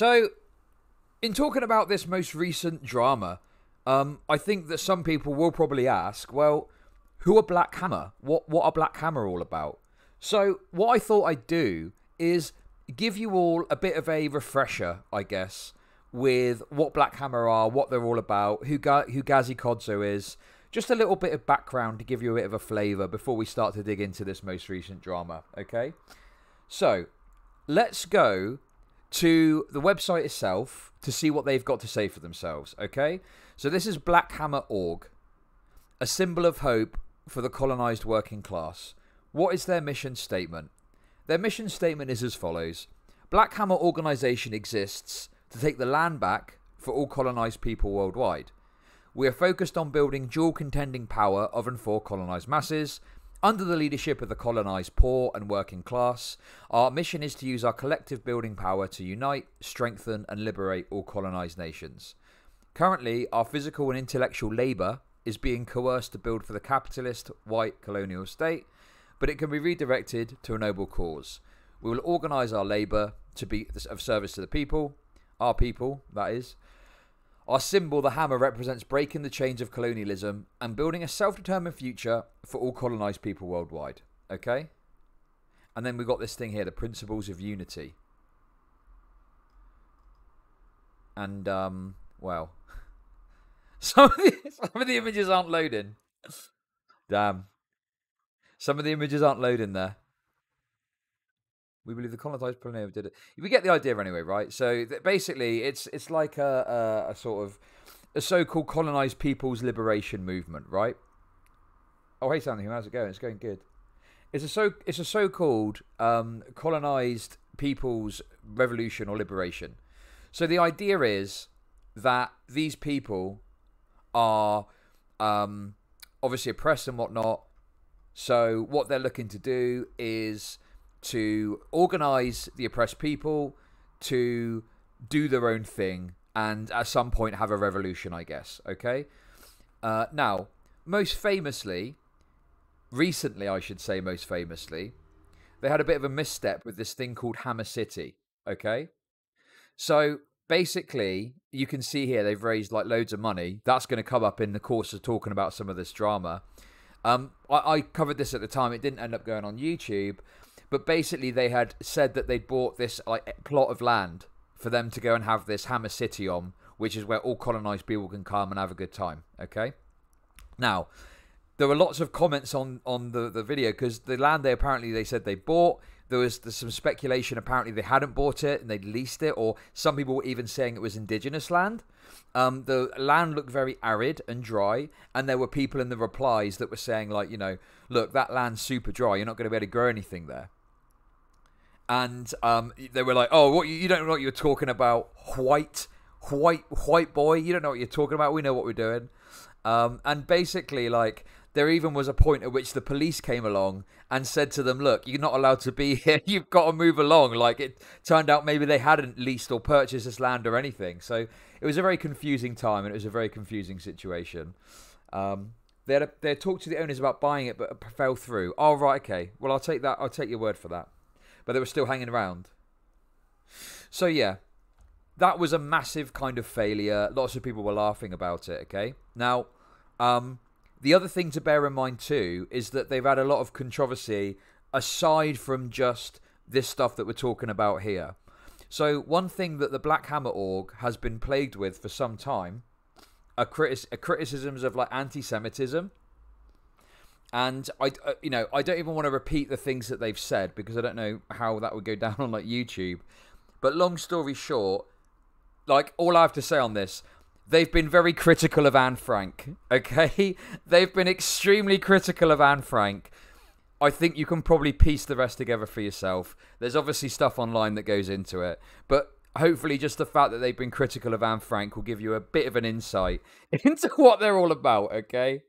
So, in talking about this most recent drama, I think that some people will probably ask, well, who are Black Hammer? What are Black Hammer all about? So, what I thought I'd do is give you all a bit of a refresher, I guess, with what Black Hammer are, what they're all about, who Gazi Kodzo is, just a little bit of background to give you a bit of a flavour before we start to dig into this most recent drama, okay? So, let's go to the website itself to see what they've got to say for themselves, okay? So this is blackhammer.org, a symbol of hope for the colonised working class. What is their mission statement? Their mission statement is as follows. Black Hammer organisation exists to take the land back for all colonised people worldwide. We are focused on building dual contending power of and for colonised masses. Under the leadership of the colonised poor and working class, our mission is to use our collective building power to unite, strengthen and liberate all colonised nations. Currently, our physical and intellectual labour is being coerced to build for the capitalist, white, colonial state, but it can be redirected to a noble cause. We will organise our labour to be of service to the people, our people, that is. Our symbol, the hammer, represents breaking the chains of colonialism and building a self-determined future for all colonised people worldwide. Okay? And then we've got this thing here, the principles of unity. And, well, some of the images aren't loading. Damn. Some of the images aren't loading there. We believe the colonised pioneer did it. We get the idea anyway, right? So basically, it's like a sort of a so-called colonised people's liberation movement, right? Oh, hey, Sandy, how's it going? It's going good. It's a so-called colonised people's revolution or liberation. So the idea is that these people are obviously oppressed and whatnot. So what they're looking to do is to organise the oppressed people to do their own thing and at some point have a revolution, I guess, okay? Now, most famously, recently I should say most famously, they had a bit of a misstep with this thing called Hammer City, okay? So basically, you can see here they've raised like loads of money. That's going to come up in the course of talking about some of this drama. I covered this at the time. It didn't end up going on YouTube. But basically, they had said that they'd bought this like plot of land for them to go and have this Hammer City on, which is where all colonised people can come and have a good time, okay? Now, there were lots of comments on the video because the land they said they bought, there's some speculation apparently they hadn't bought it and they'd leased it, or some people were even saying it was indigenous land. The land looked very arid and dry, and there were people in the replies that were saying like, you know, look, that land's super dry, you're not going to be able to grow anything there. And they were like, oh, what, you don't know what you're talking about, white boy, you don't know what you're talking about, we know what we're doing. And basically, like, there even was a point at which the police came along and said to them, look, you're not allowed to be here, you've got to move along. Like, it turned out maybe they hadn't leased or purchased this land or anything. So it was a very confusing time, and it was a very confusing situation. They had talked to the owners about buying it, but fell through. Oh, right, okay. Well, I'll take that. I'll take your word for that. But they were still hanging around. So, yeah, that was a massive kind of failure. Lots of people were laughing about it, okay? Now, the other thing to bear in mind, too, is that they've had a lot of controversy aside from just this stuff that we're talking about here. So, one thing that the Black Hammer org has been plagued with for some time are criticisms of, like, anti-Semitism. And I don't even want to repeat the things that they've said because I don't know how that would go down on like YouTube. But long story short, like all I have to say on this, they've been very critical of Anne Frank. Okay, they've been extremely critical of Anne Frank. I think you can probably piece the rest together for yourself. There's obviously stuff online that goes into it, but hopefully just the fact that they've been critical of Anne Frank will give you a bit of an insight into what they're all about. Okay.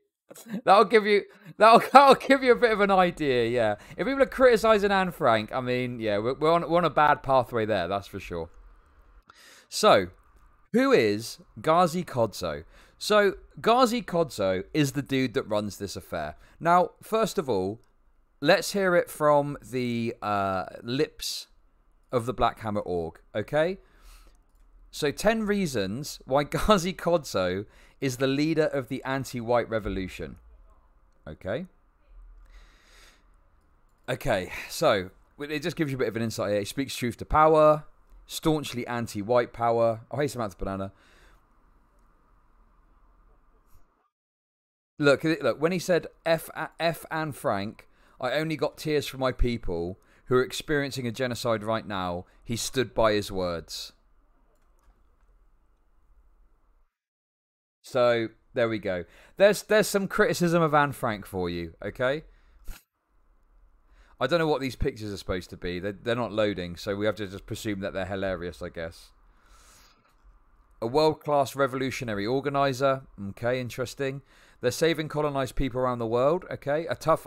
That'll give you a bit of an idea, yeah. If people are criticising Anne Frank, I mean, yeah, we're on a bad pathway there, that's for sure. So, who is Gazi Kodzo? So, Gazi Kodzo is the dude that runs this affair. Now, first of all, let's hear it from the lips of the Black Hammer org, okay? So 10 reasons why Gazi Kodzo is the leader of the anti-white revolution. Okay. Okay, so it just gives you a bit of an insight here. He speaks truth to power, staunchly anti-white power. Oh, hey, Samantha Banana. Look, when he said F and Frank, I only got tears from my people who are experiencing a genocide right now. He stood by his words. So there we go. There's some criticism of Anne Frank for you, okay? I don't know what these pictures are supposed to be. They're not loading, so we have to just presume that they're hilarious, I guess. A world-class revolutionary organizer. Okay, interesting. They're saving colonized people around the world. Okay, a tough,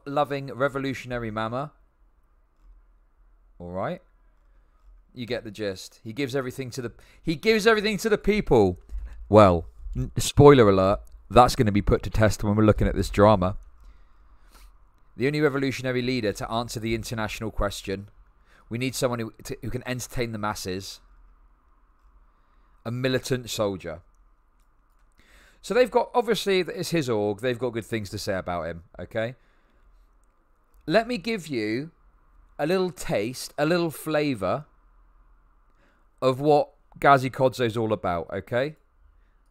loving revolutionary mama. All right, you get the gist. He gives everything to the people. Well, spoiler alert. That's going to be put to test when we're looking at this drama. The only revolutionary leader to answer the international question. We need someone who can entertain the masses. A militant soldier. So they've got, obviously, it's his org. They've got good things to say about him, okay? Let me give you a little taste, a little flavour of what Gazi Kodzo is all about, okay?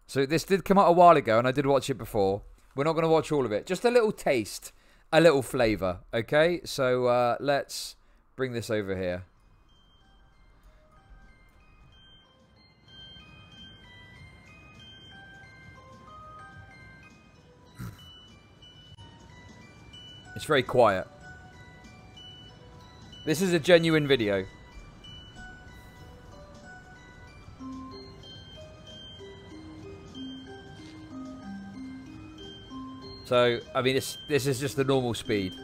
So this did come out a while ago, and I did watch it before. We're not going to watch all of it. Just a little taste, a little flavour, okay? So let's bring this over here. It's very quiet. This is a genuine video. So, I mean, this is just the normal speed.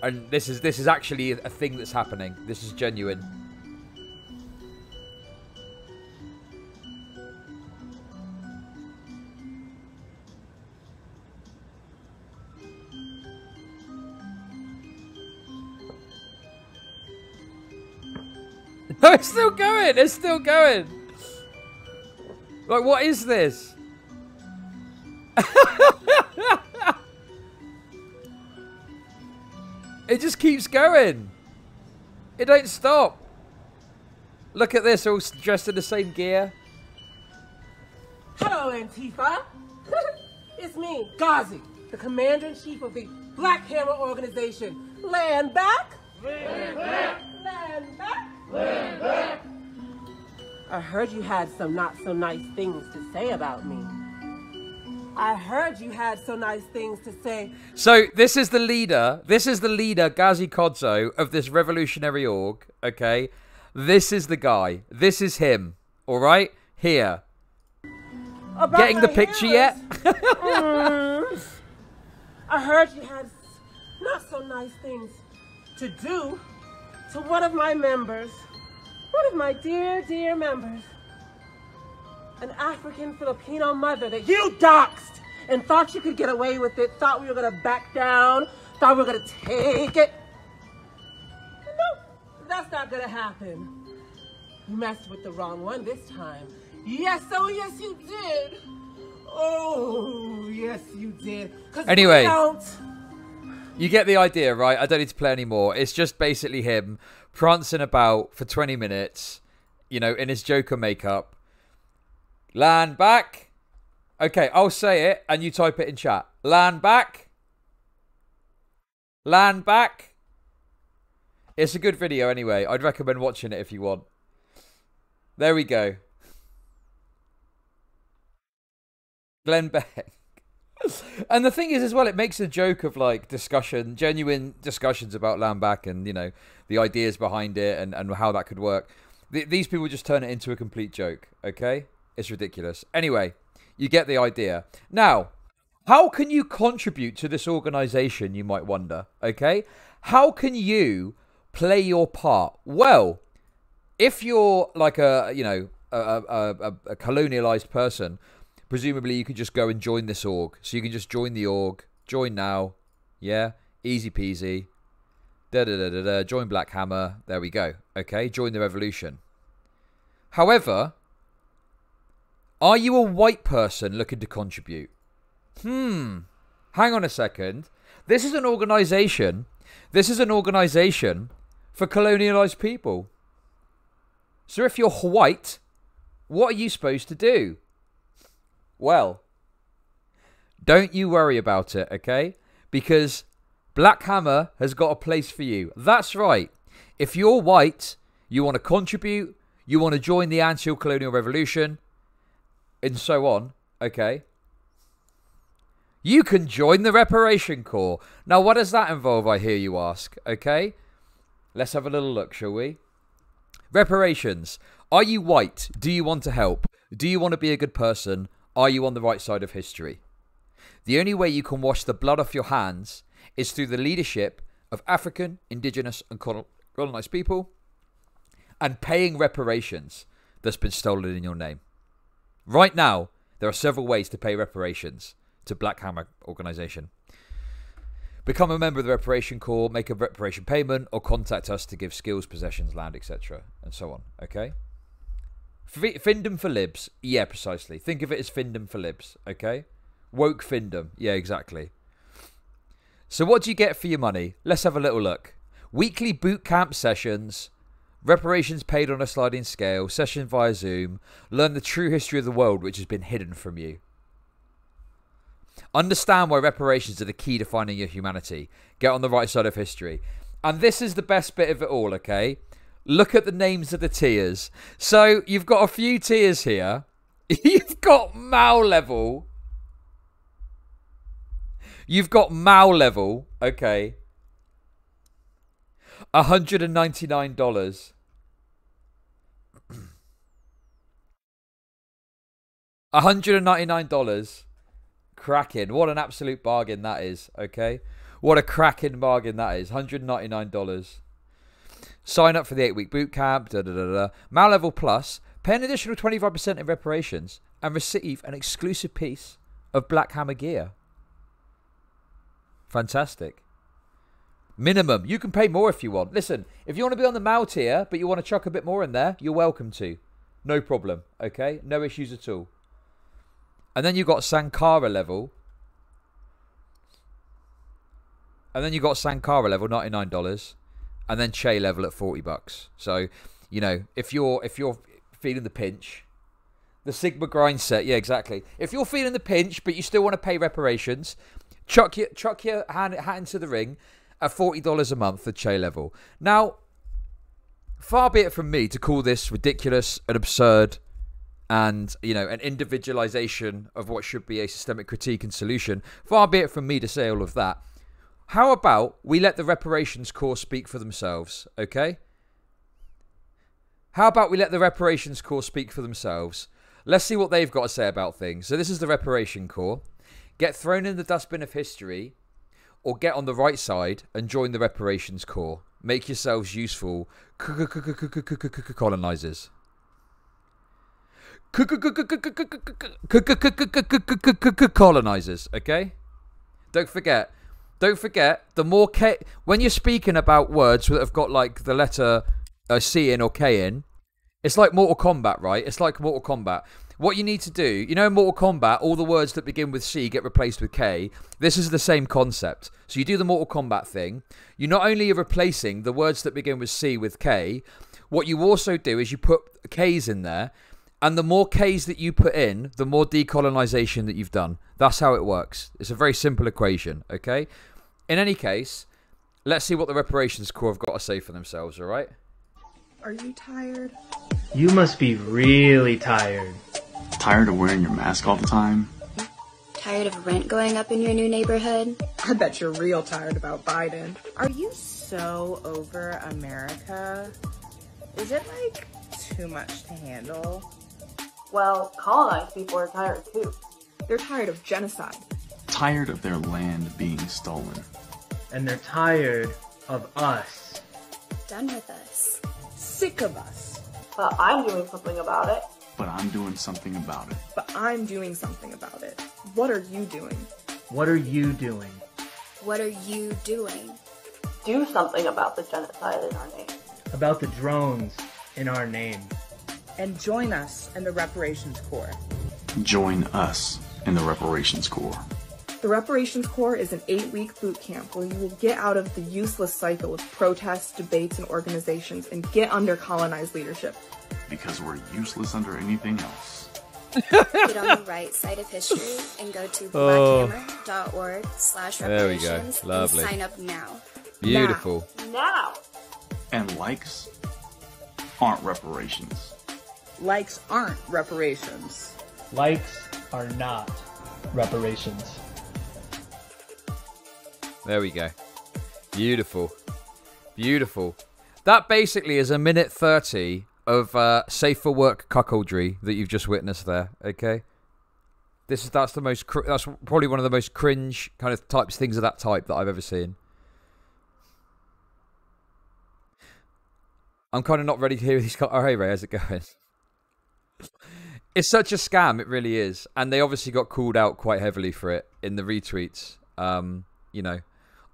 And this is actually a thing that's happening. This is genuine. No, it's still going. It's still going. Like, what is this? It just keeps going. It don't stop. Look at this, all dressed in the same gear. Hello, Antifa. It's me, Gazi, the Commander-in-Chief of the Black Hammer Organization. Land back. Land back. Land back. Land back. I heard you had some not so nice things to say about me. I heard you had so nice things to say. So this is the leader. This is the leader, Gazi Kodzo, of this revolutionary org. Okay, this is the guy. This is him. All right, here. About getting the picture yet? I heard you had not so nice things to do to one of my members. One of my dear, dear members. An African Filipino mother that you doxed and thought you could get away with it, thought we were going to back down, thought we were going to take it. No, that's not going to happen. You messed with the wrong one this time. Yes, oh yes you did. Oh, yes you did. Anyway, you get the idea, right? I don't need to play anymore. It's just basically him prancing about for 20 minutes, you know, in his Joker makeup. Land back. Okay, I'll say it and you type it in chat. Land back. Land back. It's a good video anyway. I'd recommend watching it if you want. There we go. Glenn Beck. And the thing is as well, it makes a joke of like discussion, genuine discussions about land back and, you know, the ideas behind it and how that could work. These people just turn it into a complete joke, okay? It's ridiculous. Anyway, you get the idea. Now, how can you contribute to this organization, you might wonder, okay? How can you play your part? Well, if you're like a, you know, a colonialized person, presumably you can just go and join this org. So you can just join the org, join now, yeah? Easy peasy. Join Black Hammer. There we go. Okay, join the revolution. However, are you a white person looking to contribute? Hang on a second. This is an organization. This is an organization for colonialized people. So if you're white, what are you supposed to do? Well, don't you worry about it, okay? Because Black Hammer has got a place for you. That's right. If you're white, you want to contribute, you want to join the anti-colonial revolution, and so on, okay? You can join the Reparation Corps. Now, what does that involve, I hear you ask, okay? Let's have a little look, shall we? Reparations. Are you white? Do you want to help? Do you want to be a good person? Are you on the right side of history? The only way you can wash the blood off your hands is through the leadership of African, indigenous, and colonized people and paying reparations that's been stolen in your name. Right now, there are several ways to pay reparations to Black Hammer organization. Become a member of the Reparation Corps, make a reparation payment, or contact us to give skills, possessions, land, etc. and so on, okay? Findom for libs. Yeah, precisely. Think of it as Findom for libs, okay? Woke Findom. Yeah, exactly. So what do you get for your money? Let's have a little look. Weekly boot camp sessions, reparations paid on a sliding scale, session via Zoom, learn the true history of the world which has been hidden from you. Understand why reparations are the key to finding your humanity. Get on the right side of history. And this is the best bit of it all, okay? Look at the names of the tiers. So you've got a few tiers here. You've got Mao level. You've got Mao level, okay. $199. $199. Cracking. What an absolute bargain that is, okay? What a cracking bargain that is. $199. Sign up for the 8-week boot camp. Mal Level Plus. Pay an additional 25% in reparations and receive an exclusive piece of Black Hammer gear. Fantastic. Minimum. You can pay more if you want. Listen, if you want to be on the Mal tier, but you want to chuck a bit more in there, you're welcome to. No problem, okay? No issues at all. And then you got Sankara level. And then you got Sankara level, $99. And then Che level at $40. So, you know, if you're feeling the pinch, the Sigma grind set, yeah, exactly. If you're feeling the pinch, but you still want to pay reparations, chuck your hat into the ring at $40 a month at Che level. Now, far be it from me to call this ridiculous and absurd and, you know, an individualization of what should be a systemic critique and solution. Far be it from me to say all of that. How about we let the reparations corps speak for themselves, okay? How about we let the reparations corps speak for themselves? Let's see what they've got to say about things. So this is the reparation corps. Get thrown in the dustbin of history or get on the right side and join the reparations corps. Make yourselves useful colonizers. Colonizers, okay? Don't forget, the more K, when you're speaking about words that have got like the letter C in or K in, it's like Mortal Kombat, right? It's like Mortal Kombat. What you need to do, you know, in Mortal Kombat, all the words that begin with C get replaced with K. This is the same concept. So you do the Mortal Kombat thing. You not only are replacing the words that begin with C with K, what you also do is you put Ks in there. And the more Ks that you put in, the more decolonization that you've done. That's how it works. It's a very simple equation, okay? In any case, let's see what the reparations corps have got to say for themselves, all right? Are you tired? You must be really tired. Tired of wearing your mask all the time? Tired of rent going up in your new neighborhood? I bet you're real tired about Biden. Are you so over America? Is it like too much to handle? Well, colonized people are tired too. They're tired of genocide. Tired of their land being stolen. And they're tired of us. Done with us. Sick of us. But I'm doing something about it. But I'm doing something about it. But I'm doing something about it. What are you doing? What are you doing? What are you doing? do something about the genocide in our name. About the drones in our name. And join us in the Reparations Corps. Join us in the Reparations Corps. The Reparations Corps is an 8-week boot camp where you will get out of the useless cycle of protests, debates, and organizations and get under colonized leadership. Because we're useless under anything else. Get on the right side of history and go to blackhammer.org/reparations and sign up now. Beautiful. Now! And likes aren't reparations. Likes aren't reparations. Likes are not reparations. There we go. Beautiful. Beautiful. That basically is a minute 30 of safe for work cuckoldry that you've just witnessed there. Okay, that's probably one of the most cringe kind of things of that type that I've ever seen. I'm kind of not ready to hear these. Oh, hey Ray, how's it going? It's such a scam, it really is, and they obviously got called out quite heavily for it in the retweets. You know,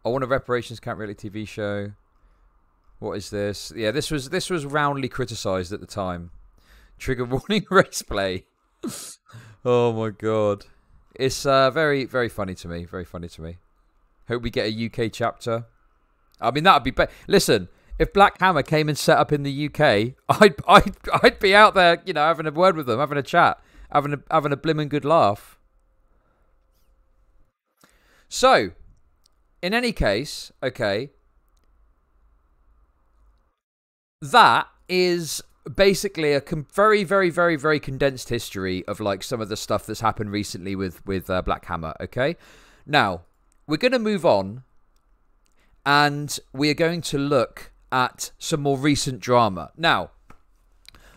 I want a reparations camp reality TV show. What is this? Yeah, this was roundly criticised at the time. Trigger warning race play. Oh my god. It's very, very funny to me. Very funny to me. Hope we get a UK chapter. I mean, that would be... Listen, if Black Hammer came and set up in the UK, I'd be out there, you know, having a word with them, having a chat, having a blimmin' good laugh. So, in any case, okay... That is basically a very, very, very, very condensed history of like some of the stuff that's happened recently with Black Hammer. Okay, now we're going to move on, and we are going to look at some more recent drama. Now,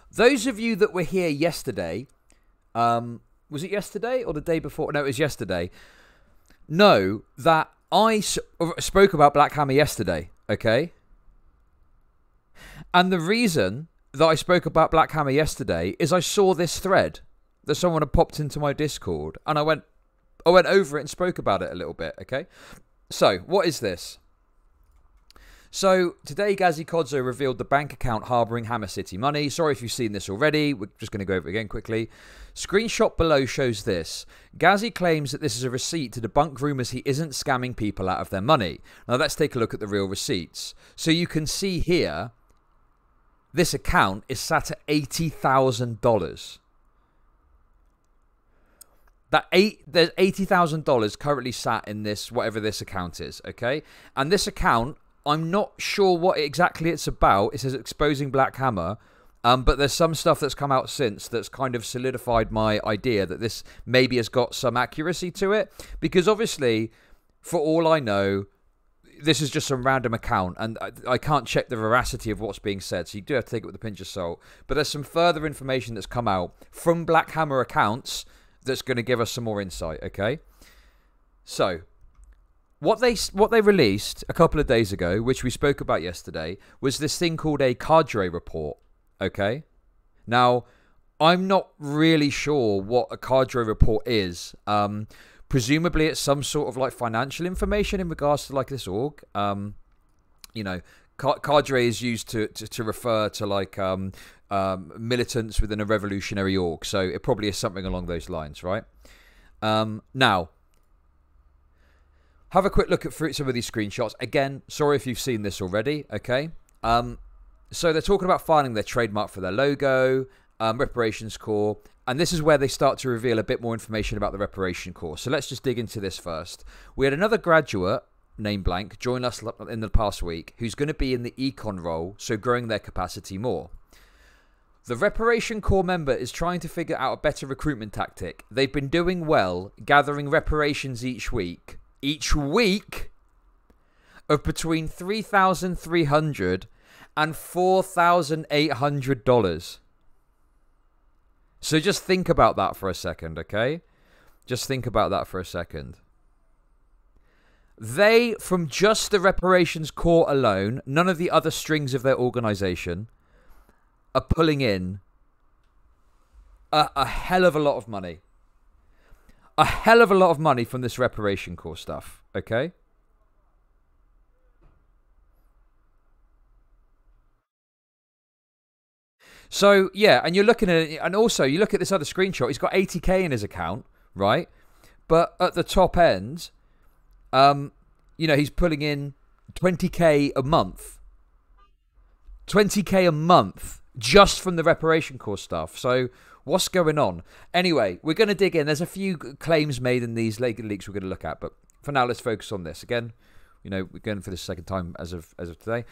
those of you that were here yesterday, was it yesterday or the day before? No, it was yesterday. Know that I spoke about Black Hammer yesterday. Okay. And the reason that I spoke about Black Hammer yesterday is I saw this thread that someone had popped into my Discord, and I went over it and spoke about it a little bit, okay? So, what is this? So, today Gazi Kodzo revealed the bank account harbouring Hammer City money. Sorry if you've seen this already. We're just going to go over it again quickly. Screenshot below shows this. Gazi claims that this is a receipt to debunk rumours he isn't scamming people out of their money. Now, let's take a look at the real receipts. So, you can see here... This account is sat at $80,000. There's $80,000 currently sat in this, whatever this account is, okay? And this account, I'm not sure what exactly it's about. It says exposing Black Hammer, but there's some stuff that's come out since that's kind of solidified my idea that this maybe has got some accuracy to it. Because obviously, for all I know, this is just some random account, and I can't check the veracity of what's being said, so you do have to take it with a pinch of salt. But there's some further information that's come out from Black Hammer accounts that's going to give us some more insight, okay? So, what they released a couple of days ago, which we spoke about yesterday, was this thing called a cadre report, okay? Now, I'm not really sure what a cadre report is. Presumably it's some sort of like financial information in regards to like this org. You know, cadre is used to refer to like militants within a revolutionary org. So it probably is something along those lines, right? Now, have a quick look at some of these screenshots. Again, sorry if you've seen this already, okay? So they're talking about filing their trademark for their logo, Reparations Corps. And this is where they start to reveal a bit more information about the Reparation Corps. So let's just dig into this first. We had another graduate, name blank, join us in the past week, who's going to be in the econ role, so growing their capacity more. The Reparation Corps member is trying to figure out a better recruitment tactic. They've been doing well, gathering reparations each week. Each week of between $3,300 and $4,800. So just think about that for a second, okay? Just think about that for a second. They, from just the Reparations Corps alone, none of the other strings of their organization, are pulling in a hell of a lot of money. A hell of a lot of money from this Reparation Corps stuff, okay? So, yeah, and you're looking at it, and also you look at this other screenshot, he's got 80k in his account, right? But at the top end, you know, he's pulling in 20k a month. 20k a month just from the reparation course stuff. So what's going on? Anyway, we're going to dig in. There's a few claims made in these legal leaks we're going to look at, but for now, let's focus on this. Again, you know, we're going for the second time as of today.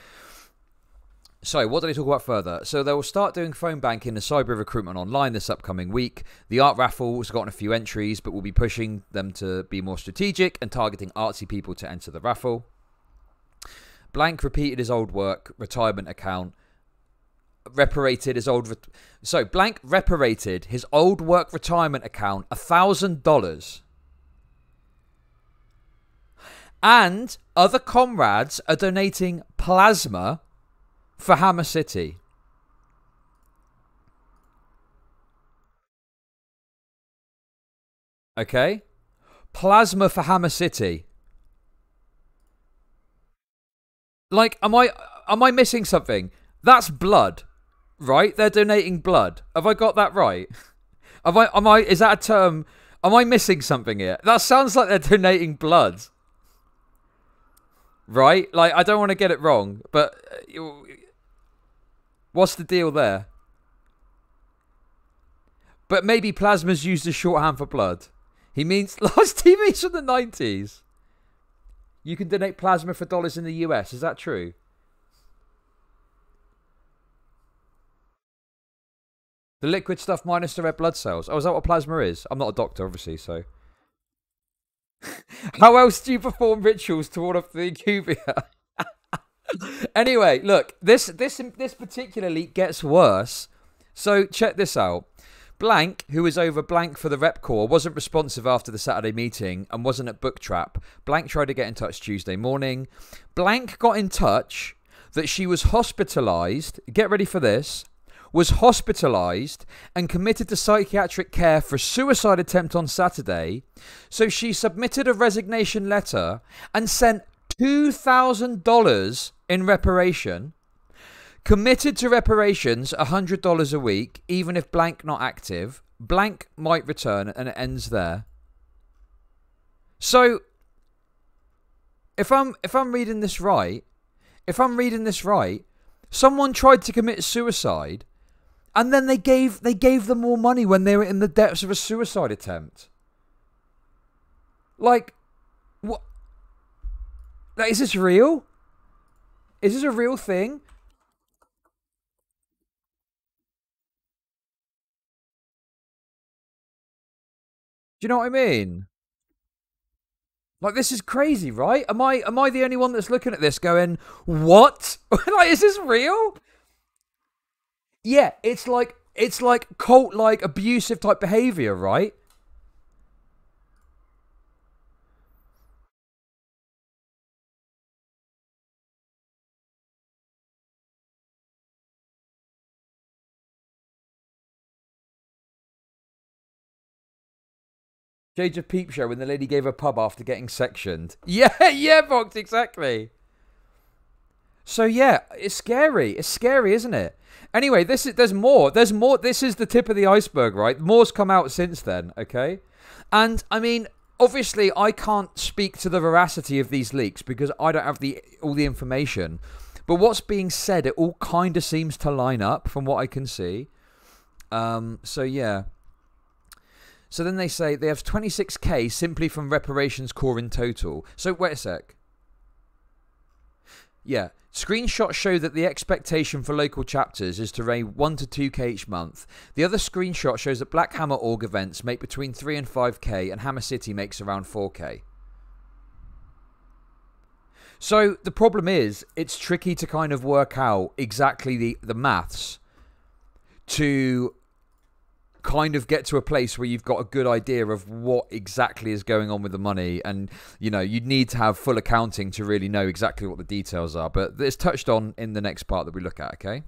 So, what do they talk about further? So, they will start doing phone banking and cyber recruitment online this upcoming week. The art raffle has gotten a few entries, but we'll be pushing them to be more strategic and targeting artsy people to enter the raffle. Blank repeated his old work retirement account. Reparated his old... Blank reparated his old work retirement account $1,000. And other comrades are donating plasma for Hammer City. Okay? Plasma for Hammer City. Like, am I missing something? That's blood, right? They're donating blood. Have I got that right? Is that a term? Am I missing something here? That sounds like they're donating blood. Right? Like, I don't want to get it wrong, but what's the deal there? But maybe plasma's used as shorthand for blood. He means last TVs from the 90s. You can donate plasma for dollars in the US. Is that true? The liquid stuff minus the red blood cells. Oh, is that what plasma is? I'm not a doctor, obviously, so... How else do you perform rituals to ward off the incubia? Anyway, look, this particular leak gets worse. So check this out. Blank, who was over Blank for the rep corps, wasn't responsive after the Saturday meeting and wasn't at Book Trap. Blank tried to get in touch Tuesday morning. Blank got in touch that she was hospitalised. Get ready for this. Was hospitalised and committed to psychiatric care for a suicide attempt on Saturday. So she submitted a resignation letter and sent $2,000 in reparation. Committed to reparations, $100 a week, even if Blank not active. Blank might return, and it ends there. So, if I'm reading this right, someone tried to commit suicide. And then they gave them more money when they were in the depths of a suicide attempt. Like, what? Like, is this real? Is this a real thing? Do you know what I mean? Like, this is crazy, right? Am I the only one that's looking at this going, what? Like, is this real? Yeah, it's like cult-like abusive type behavior, right? Shades of Peep Show when the lady gave a pub after getting sectioned. Yeah, Vox, exactly. So yeah, it's scary. It's scary, isn't it? Anyway, there's more. This is the tip of the iceberg, right? More's come out since then, okay? And I mean, obviously, I can't speak to the veracity of these leaks because I don't have all the information. But what's being said, it all kind of seems to line up from what I can see. So yeah. So then they say they have 26k simply from reparations core in total. So wait a sec. Yeah. Screenshots show that the expectation for local chapters is to raise 1 to 2k each month. The other screenshot shows that Black Hammer org events make between 3 and 5k and Hammer City makes around 4k. So the problem is it's tricky to kind of work out exactly the maths to kind of get to a place where you've got a good idea of what exactly is going on with the money, and you know you'd need to have full accounting to really know exactly what the details are, but it's touched on in the next part that we look at. Okay,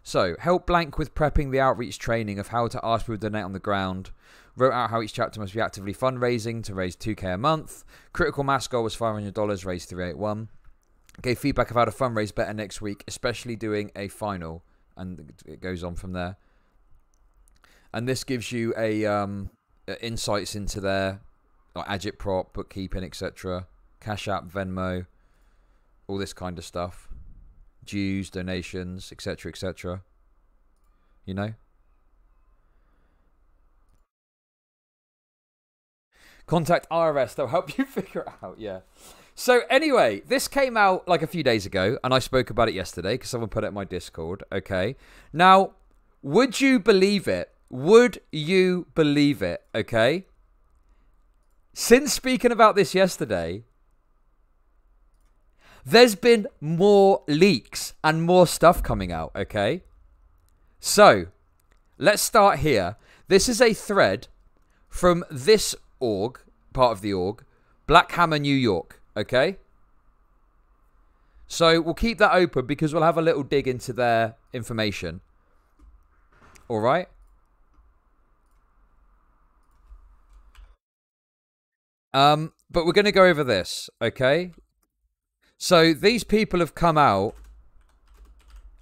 so help Blank with prepping the outreach training of how to ask people to donate on the ground. Wrote out how each chapter must be actively fundraising to raise 2k a month. Critical mass goal was $500, raised 381. Gave feedback of how to fundraise better next week, especially doing a final and it goes on from there. And this gives you a insights into their like agitprop, bookkeeping, etc., Cash App, Venmo, all this kind of stuff, dues, donations, etc., etc. You know. Contact IRS, they'll help you figure it out, yeah. So anyway, this came out like a few days ago, and I spoke about it yesterday because someone put it in my Discord, okay? Now, would you believe it? Would you believe it, okay? Since speaking about this yesterday, there's been more leaks and more stuff coming out, okay? So, let's start here. This is a thread from this org, part of the org, Black Hammer, New York, okay? So we'll keep that open because we'll have a little dig into their information. All right? But we're going to go over this, okay? So these people have come out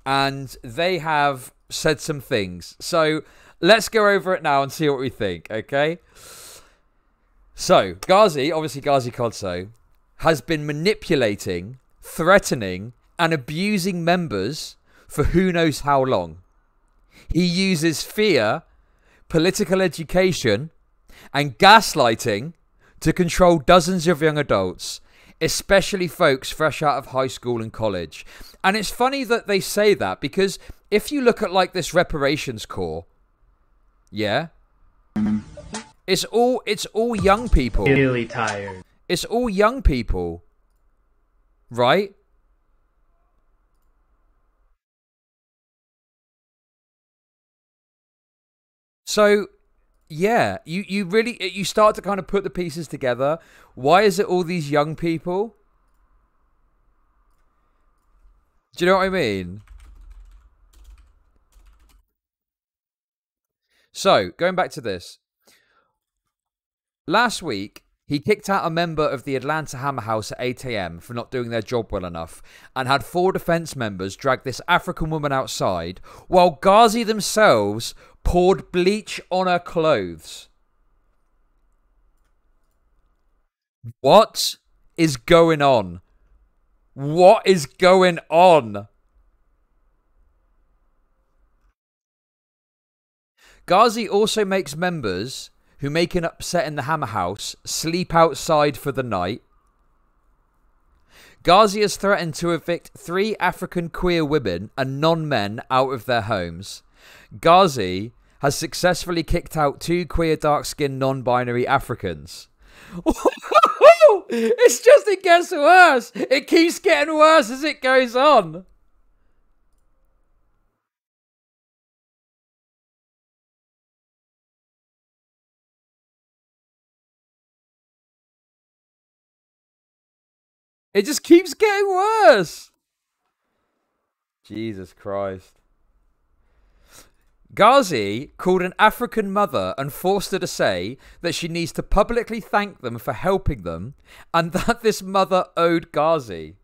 and they have said some things. So let's go over it now and see what we think, okay? So, Gazi, obviously Gazi Kodzo, has been manipulating, threatening, and abusing members for who knows how long. He uses fear, political education, and gaslighting to control dozens of young adults, especially folks fresh out of high school and college. And it's funny that they say that because if you look at like this reparations core, yeah, it's all young people. Really tired. It's all young people, right? So, yeah, you start to kind of put the pieces together. Why is it all these young people? Do you know what I mean? So, going back to this. Last week, he kicked out a member of the Atlanta Hammer House at 8 a.m. for not doing their job well enough and had 4 defense members drag this African woman outside while Gazi themselves poured bleach on her clothes. What is going on? What is going on? Gazi also makes members who make an upset in the Hammer House sleep outside for the night. Gazi has threatened to evict 3 African queer women and non-men out of their homes. Gazi has successfully kicked out 2 queer dark-skinned non-binary Africans. It's just, it gets worse. It keeps getting worse as it goes on. It just keeps getting worse. Jesus Christ. Gazi called an African mother and forced her to say that she needs to publicly thank them for helping them and that this mother owed Gazi.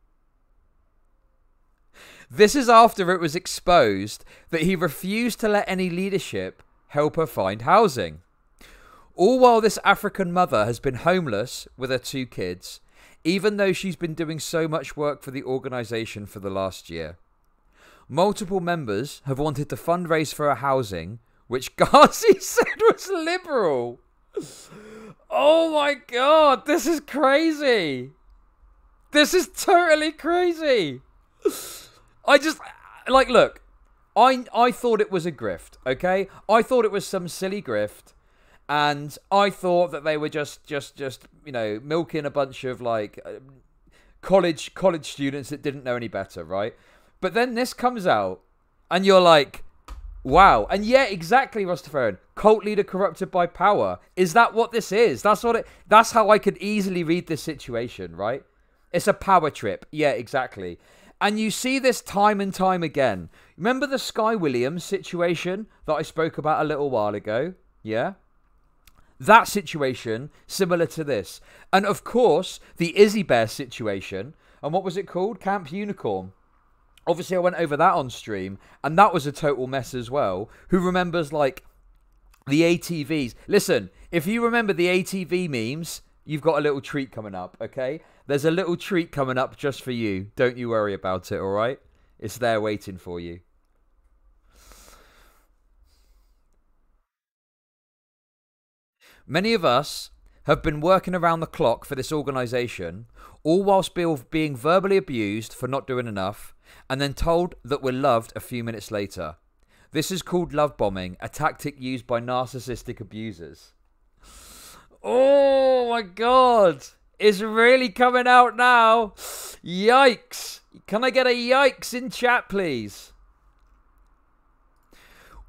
This is after it was exposed that he refused to let any leadership help her find housing. All while this African mother has been homeless with her 2 kids, even though she's been doing so much work for the organisation for the last year. Multiple members have wanted to fundraise for her housing, which Gazi said was liberal. Oh my god, this is crazy. This is totally crazy. I just, like, look, I thought it was a grift, okay? I thought it was some silly grift. And I thought that they were just you know, milking a bunch of like college students that didn't know any better, right? But then this comes out, and you're like, wow. And yeah, exactly, Rastafarian. Cult leader corrupted by power. Is that what this is? That's how I could easily read this situation, right? It's a power trip. Yeah, exactly. And you see this time and time again. Remember the Sky Williams situation that I spoke about a little while ago? Yeah. That situation, similar to this. And of course, the Izzy Bear situation. And what was it called? Camp Unicorn. Obviously, I went over that on stream, and that was a total mess as well. Who remembers, like, the ATVs? Listen, if you remember the ATV memes, you've got a little treat coming up, okay? There's a little treat coming up just for you. Don't you worry about it, all right? It's there waiting for you. Many of us have been working around the clock for this organisation, all whilst being verbally abused for not doing enough, and then told that we're loved a few minutes later. This is called love bombing, a tactic used by narcissistic abusers. Oh my God. It's really coming out now. Yikes. Can I get a yikes in chat, please?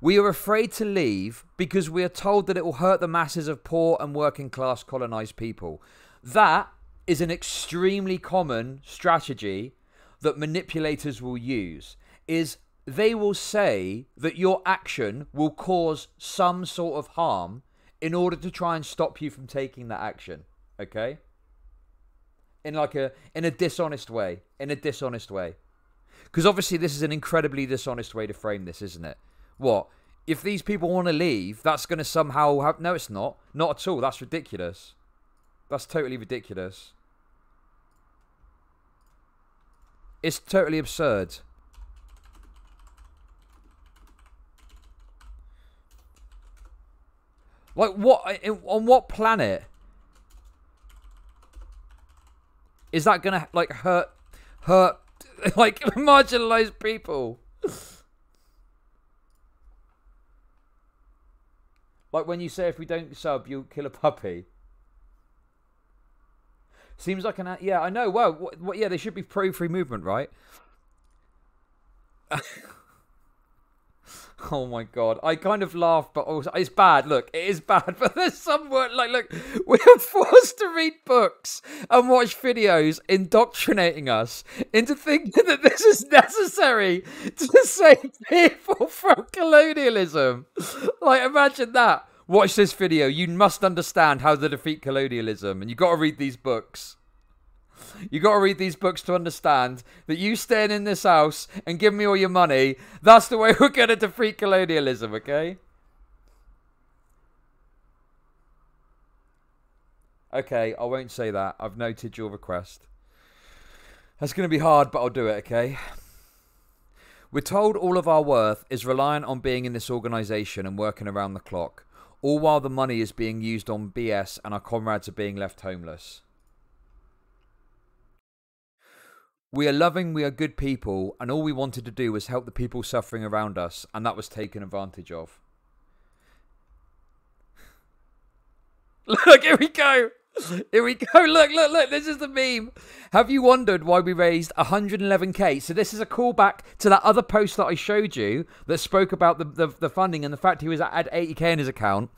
We are afraid to leave because we are told that it will hurt the masses of poor and working class colonized people. That is an extremely common strategy that manipulators will use. Is they will say that your action will cause some sort of harm in order to try and stop you from taking that action. Okay? In a dishonest way. In a dishonest way. Because obviously this is an incredibly dishonest way to frame this, isn't it? What? If these people want to leave, that's going to somehow have... No, it's not. Not at all. That's ridiculous. That's totally ridiculous. It's totally absurd. Like, what? On what planet is that going to, like, hurt, like, marginalized people? Like when you say if we don't sub, you'll kill a puppy. Seems like an... Yeah, I know. Well, yeah, they should be pro-free movement, right? Oh my God. I kind of laugh, but also... It's bad. Look, it is bad. But there's some word... Like, look, we are forced to read books and watch videos indoctrinating us into thinking that this is necessary to save people from colonialism. Like, imagine that. Watch this video. You must understand how to defeat colonialism. And you got to read these books. You got to read these books to understand that you staying in this house and giving me all your money, that's the way we're going to defeat colonialism, okay? Okay, I won't say that. I've noted your request. That's going to be hard, but I'll do it, okay? We're told all of our worth is reliant on being in this organisation and working around the clock, all while the money is being used on BS and our comrades are being left homeless. We are loving, we are good people, and all we wanted to do was help the people suffering around us, and that was taken advantage of. Look, here we go. Here we go. Look. This is the meme. Have you wondered why we raised 111k? So this is a callback to that other post that I showed you that spoke about the funding and the fact he was at 80k in his account.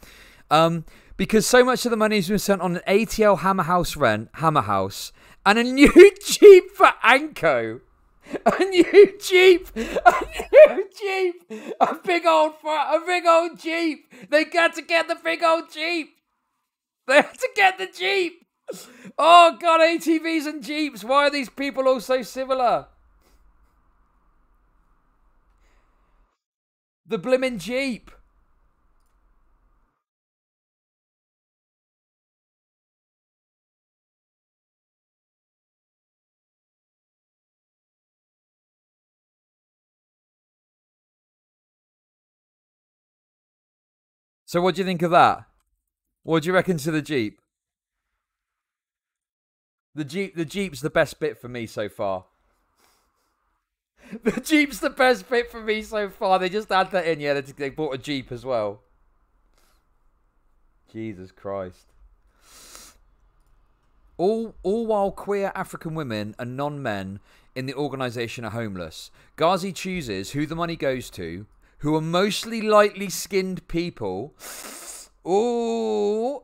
Because so much of the money has been spent on an ATL Hammer House, and a new Jeep for Anko. A new Jeep. A big old Jeep. They got to get the big old Jeep. They had to get the Jeep. Oh, God, ATVs and Jeeps. Why are these people all so similar? The blimmin' Jeep. So what do you think of that? What do you reckon to the Jeep? The Jeep's the best bit for me so far. The Jeep's the best bit for me so far. They just add that in, yeah. They bought a Jeep as well. Jesus Christ. All while queer African women and non-men in the organisation are homeless. Gazi chooses who the money goes to, who are mostly lightly skinned people. Ooh.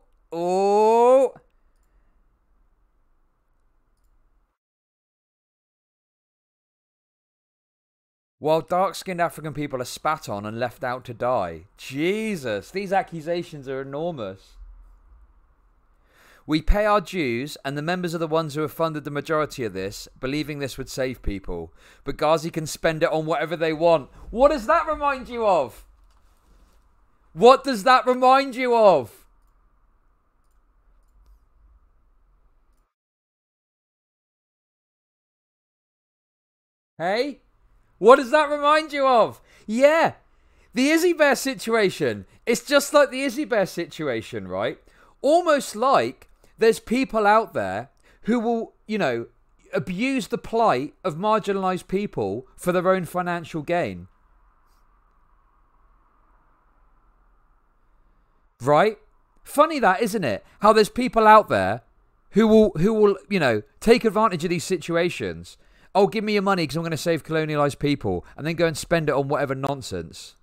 While dark-skinned African people are spat on and left out to die. Jesus, these accusations are enormous. We pay our dues, and the members are the ones who have funded the majority of this, believing this would save people. But Gazi can spend it on whatever they want. What does that remind you of? What does that remind you of? Hey? What does that remind you of? Yeah. The Izzy Bear situation. It's just like the Izzy Bear situation, right? Almost like there's people out there who will, you know, abuse the plight of marginalised people for their own financial gain. Right? Funny that, isn't it? How there's people out there who will, you know, take advantage of these situations. Oh, give me your money because I'm going to save colonialised people, and then go and spend it on whatever nonsense.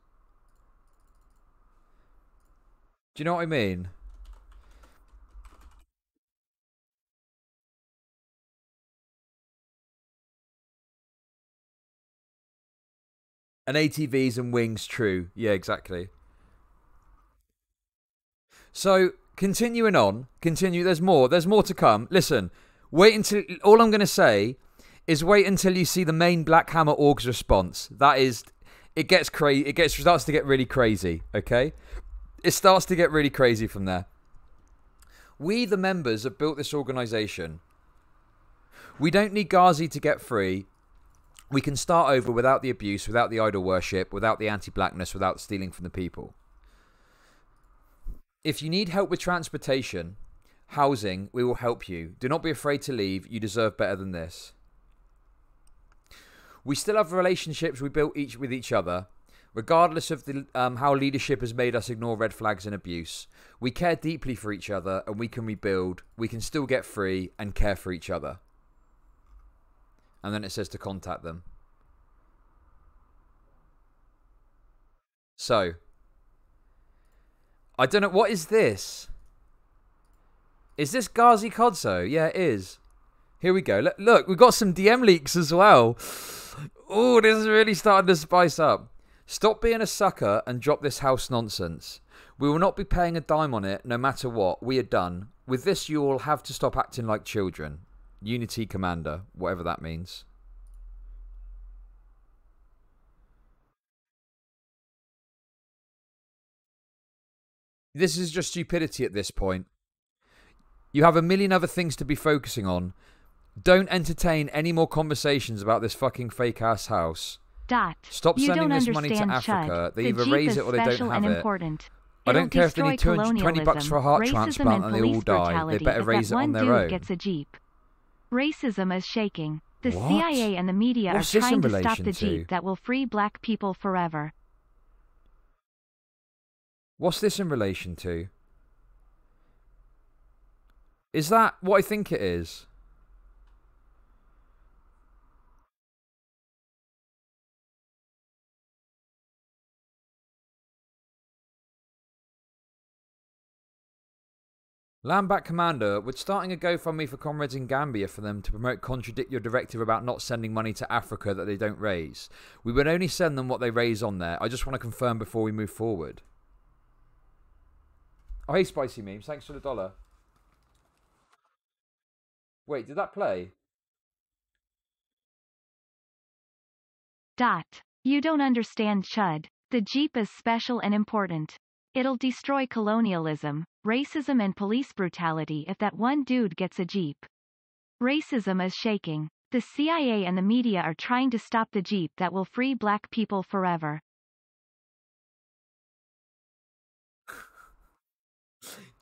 Do you know what I mean? And ATVs and wings, true. Yeah, exactly. So, continuing on, there's more to come. Listen, wait until, all I'm going to say is wait until you see the main Black Hammer org's response. That is, it gets crazy, starts to get really crazy, okay? It starts to get really crazy from there. We, the members, have built this organisation. We don't need Gazi to get free. We can start over without the abuse, without the idol worship, without the anti-blackness, without stealing from the people. If you need help with transportation, housing, we will help you. Do not be afraid to leave. You deserve better than this. We still have relationships we built with each other, regardless of the, how leadership has made us ignore red flags and abuse. We care deeply for each other, and we can rebuild. We can still get free and care for each other. And then it says to contact them. So, I don't know, what is this? Is this Gazi Kodzo? Yeah, it is. Here we go. Look, we've got some DM leaks as well. Oh, this is really starting to spice up. Stop being a sucker and drop this house nonsense. We will not be paying a dime on it, no matter what. We are done. With this, you will have to stop acting like children. Unity Commander, whatever that means. This is just stupidity at this point. You have a million other things to be focusing on. Don't entertain any more conversations about this fucking fake ass house. Stop sending this money to Africa. They either raise it or they don't have it. I don't care if they need $220 for a heart transplant and they all die. They better raise it on their own. Gets a Jeep. Racism is shaking. The CIA and the media are trying to stop the Jeep that will free black people forever. What's this in relation to? Is that what I think it is? Landback Commander, we're starting a GoFundMe for comrades in Gambia for them to promote contradict your directive about not sending money to Africa that they don't raise. We would only send them what they raise on there. I just want to confirm before we move forward. Oh, hey, Spicy Memes. Thanks for the $1. Wait, did that play? You don't understand, Chud. The Jeep is special and important. It'll destroy colonialism, racism and police brutality if that one dude gets a Jeep. Racism is shaking. The CIA and the media are trying to stop the Jeep that will free black people forever.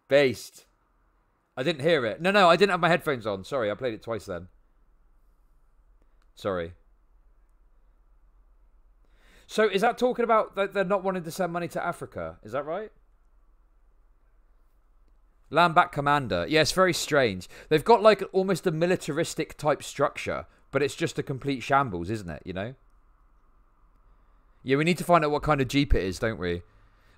Based. I didn't hear it. No, I didn't have my headphones on. Sorry, I played it twice then. Sorry. So is that talking about that they're not wanting to send money to Africa? Is that right? Landback Commander. Yeah, it's very strange. They've got like almost a militaristic type structure, but it's just a complete shambles, isn't it? You know? Yeah, we need to find out what kind of Jeep it is, don't we?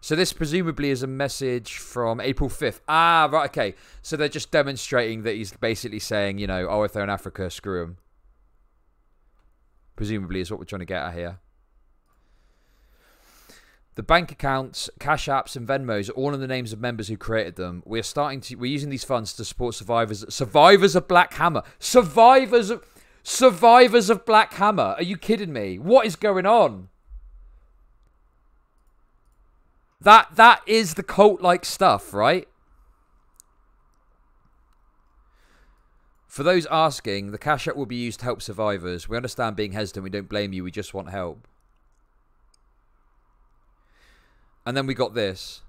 So this presumably is a message from April 5th. Ah, right, okay. So they're just demonstrating that he's basically saying, you know, oh, if they're in Africa, screw them. Presumably is what we're trying to get at here. The bank accounts, Cash Apps, and Venmos are all in the names of members who created them. We're using these funds to support survivors of Black Hammer. Survivors of Black Hammer. Are you kidding me? What is going on? That is the cult-like stuff, right? For those asking, the Cash App will be used to help survivors. We understand being hesitant. We don't blame you. We just want help. And then we got this.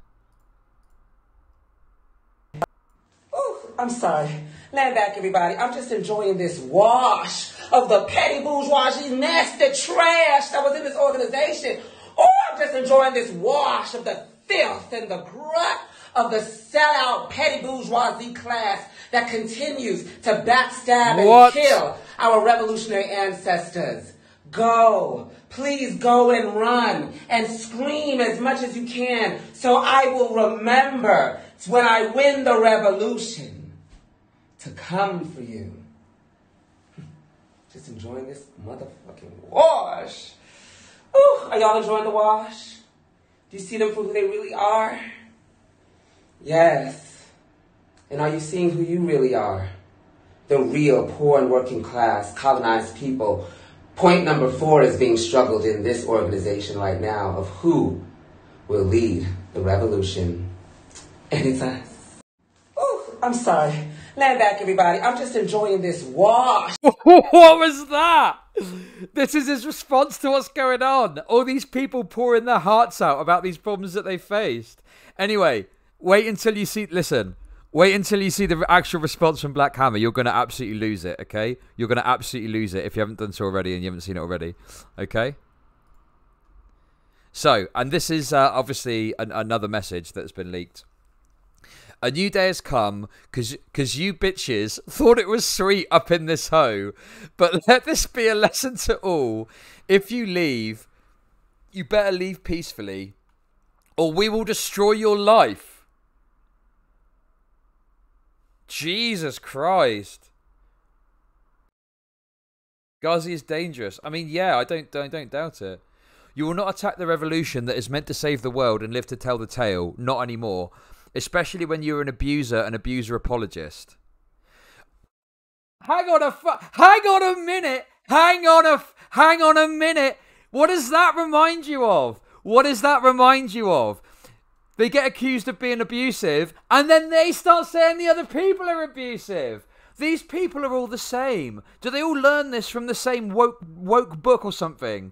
Ooh, I'm sorry. Land back, everybody. I'm just enjoying this wash of the petty bourgeoisie, nasty trash that was in this organization. Oh, I'm just enjoying this wash of the filth and the glut of the sellout petty bourgeoisie class that continues to backstab and kill our revolutionary ancestors. Go. Please go and run and scream as much as you can so I will remember when I win the revolution to come for you. Just enjoying this motherfucking wash. Ooh, are y'all enjoying the wash? Do you see them for who they really are? Yes. And are you seeing who you really are? The real poor and working class, colonized people. Point number 4 is being struggled in this organization right now of who will lead the revolution. And it's us. Ooh, I'm sorry. Land back, everybody. I'm just enjoying this wash. What was that? This is his response to what's going on. All these people pouring their hearts out about these problems that they faced. Anyway, wait until you see... Listen. Wait until you see the actual response from Black Hammer. You're going to absolutely lose it, okay? You're going to absolutely lose it if you haven't done so already and you haven't seen it already, okay? So, and this is obviously another message that's been leaked. A new day has come because you bitches thought it was sweet up in this hoe. But let this be a lesson to all. If you leave, you better leave peacefully or we will destroy your life. Jesus Christ. Gazi is dangerous. I mean, yeah, I don't doubt it. You will not attack the revolution that is meant to save the world and live to tell the tale. Not anymore. Especially when you're an abuser and abuser apologist. Hang on a minute. Hang on a minute. What does that remind you of? What does that remind you of? They get accused of being abusive, and then they start saying the other people are abusive. These people are all the same. Do they all learn this from the same woke book or something?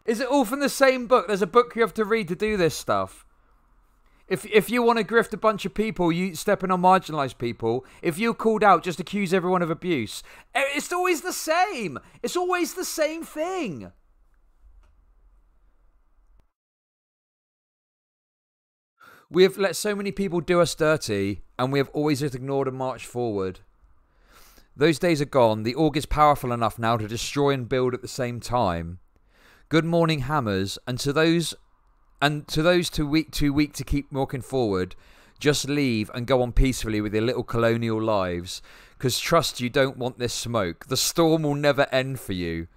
Is it all from the same book? There's a book you have to read to do this stuff. If you want to grift a bunch of people, you stepping on marginalised people. If you're called out, just accuse everyone of abuse. It's always the same. It's always the same thing. We have let so many people do us dirty, and we have always just ignored and marched forward. Those days are gone. The org is powerful enough now to destroy and build at the same time. Good morning, hammers, and to those too weak to keep walking forward, just leave and go on peacefully with your little colonial lives. Because trust you don't want this smoke. The storm will never end for you.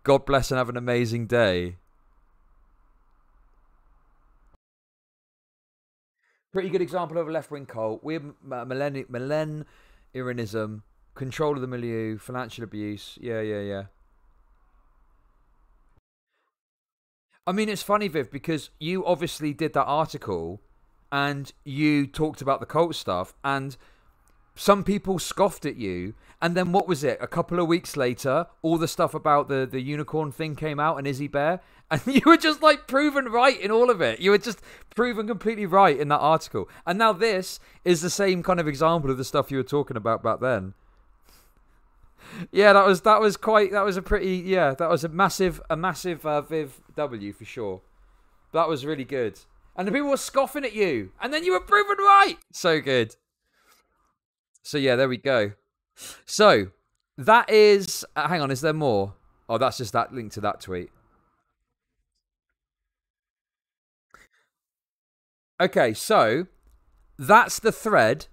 God bless and have an amazing day. Pretty good example of a left-wing cult. Weird millennialism, control of the milieu, financial abuse. Yeah. I mean, it's funny, Viv, because you obviously did that article and you talked about the cult stuff and some people scoffed at you. And then what was it? A couple of weeks later, all the stuff about the unicorn thing came out and Izzy Bear. And you were just like proven right in all of it. You were just proven completely right in that article. And now this is the same kind of example of the stuff you were talking about back then. Yeah, that was a massive Viv W for sure. That was really good. And the people were scoffing at you. And then you were proven right. So good. So yeah, there we go. So that is, hang on, is there more? Oh, that's just that link to that tweet. Okay, so that's the thread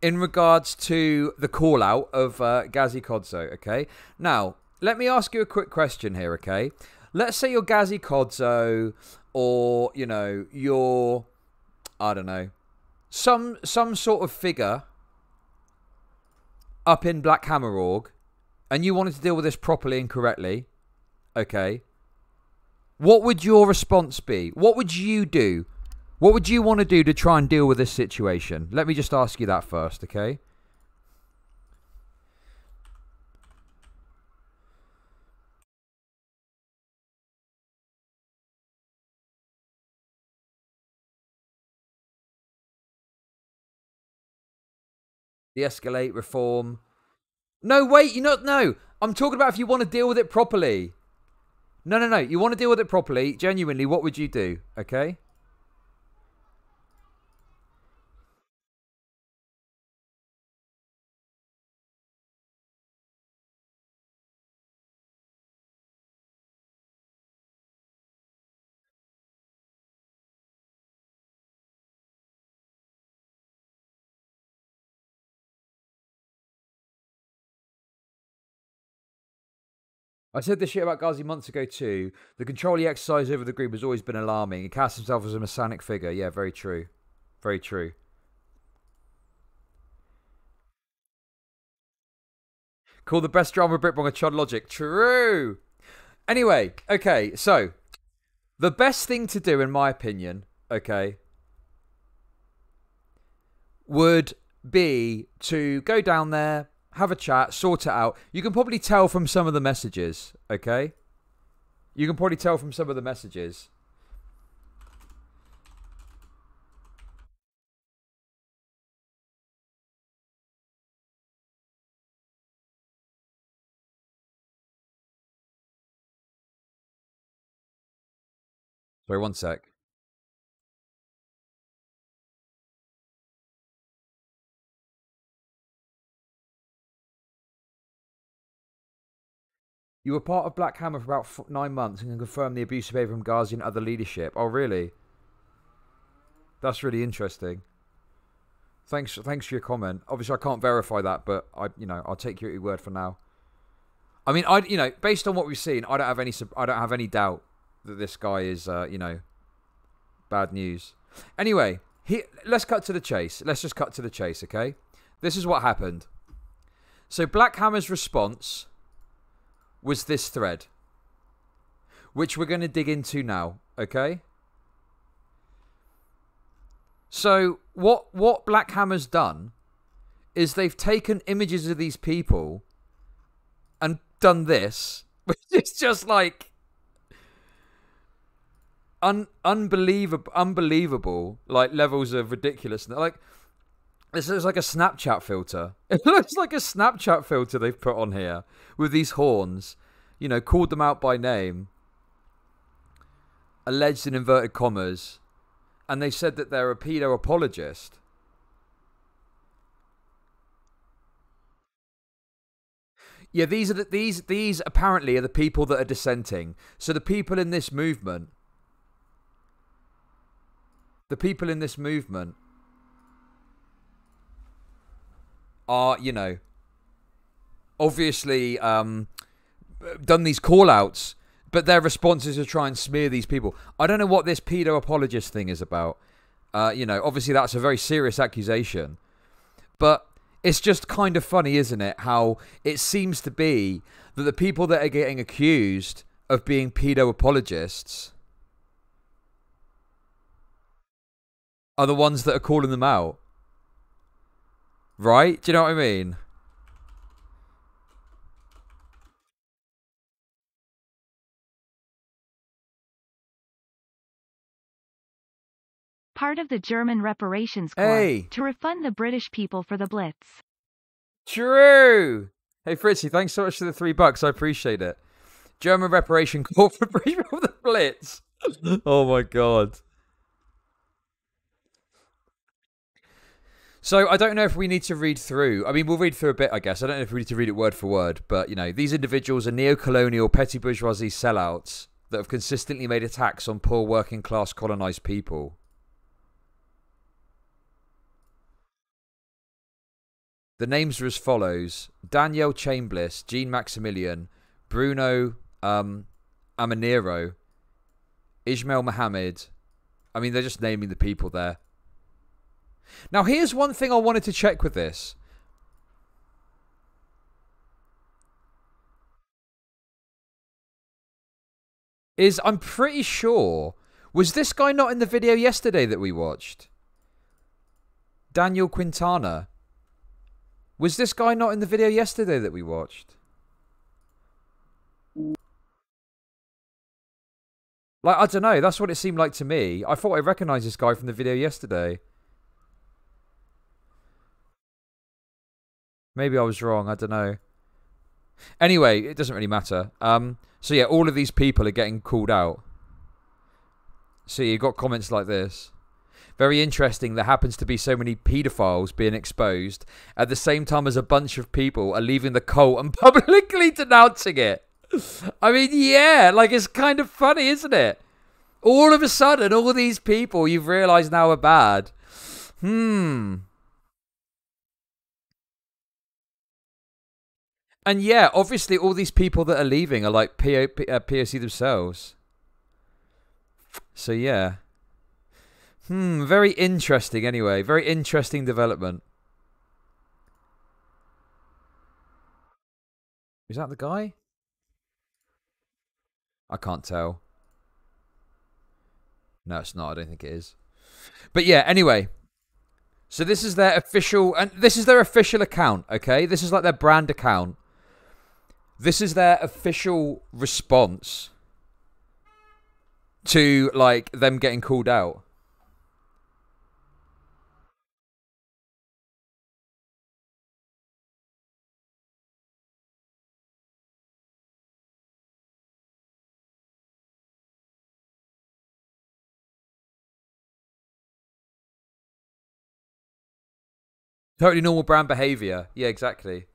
in regards to the call out of Gazi Kodzo, okay? Now, let me ask you a quick question here, okay? let's say you're Gazi Kodzo, or, you know, you're, I don't know, some sort of figure up in Black Hammer Org, and you wanted to deal with this properly and correctly, okay, what would your response be? What would you do? What would you want to do to try and deal with this situation? Let me just ask you that first, okay? De-escalate, reform. No, wait, no. I'm talking about if you want to deal with it properly. No. You want to deal with it properly. Genuinely, what would you do? Okay? I said this shit about Gazi months ago too. The control he exercised over the group has always been alarming. He casts himself as a messianic figure. Yeah, very true. Very true. Call the best drama Britbong a Chud Logic. True. Anyway, okay, so the best thing to do, in my opinion, okay, would be to go down there, have a chat, sort it out. You can probably tell from some of the messages, okay? You can probably tell from some of the messages. Sorry, one sec. You were part of Black Hammer for about 9 months and can confirm the abusive behavior from Gazi and other leadership. Oh, really? That's really interesting. Thanks for your comment. Obviously, I can't verify that, but I'll take your word for now. I mean, based on what we've seen, I don't have any doubt that this guy is, bad news. Anyway, let's cut to the chase. Let's just cut to the chase, okay? This is what happened. So Black Hammer's response was this thread, which we're going to dig into now, okay? So what Black Hammer's done is they've taken images of these people and done this, which is just like unbelievable, like levels of ridiculousness. Like, this is like a Snapchat filter. It looks like a Snapchat filter they've put on here with these horns. Called them out by name. Alleged in inverted commas. And they said that they're a pedo apologist. Yeah, these apparently are the people that are dissenting. So the people in this movement. Are, obviously done these call-outs, but their responses are to try and smear these people. I don't know what this pedo apologist thing is about. Obviously that's a very serious accusation. But it's just kind of funny, isn't it, how it seems to be that the people that are getting accused of being pedo apologists are the ones that are calling them out. Right? Do you know what I mean? Part of the German reparations corps to refund the British people for the Blitz. True! Hey, Fritzy, thanks so much for the $3. I appreciate it. German reparation corps for British people for the Blitz. Oh my god. So, I don't know if we need to read through. I mean, we'll read through a bit, I guess. I don't know if we need to read it word for word. But, these individuals are neo-colonial, petty bourgeoisie sellouts that have consistently made attacks on poor working-class colonised people. The names are as follows. Danielle Chambliss, Jean Maximilian, Bruno Amaniro, Ismail Mohammed. I mean, they're just naming the people there. Now, here's one thing I wanted to check with this. I'm pretty sure... Was this guy not in the video yesterday that we watched? Daniel Quintana. Was this guy not in the video yesterday that we watched? Like, I don't know. That's what it seemed like to me. I thought I recognised this guy from the video yesterday. Maybe I was wrong. I don't know. Anyway, it doesn't really matter. So yeah, all of these people are getting called out. So you got comments like this. Very interesting. There happens to be so many paedophiles being exposed at the same time as a bunch of people are leaving the cult and publicly denouncing it. I mean, yeah, like it's kind of funny, isn't it? All of a sudden, all these people you've realised now are bad. And yeah, obviously all these people that are leaving are like POC themselves. So yeah. Very interesting anyway. Very interesting development. Is that the guy? I can't tell. No, it's not. I don't think it is. But yeah, anyway. So this is their official, and this is their official account, okay? This is like their brand account. This is their official response to like them getting called out. Totally normal brand behavior. Yeah, exactly.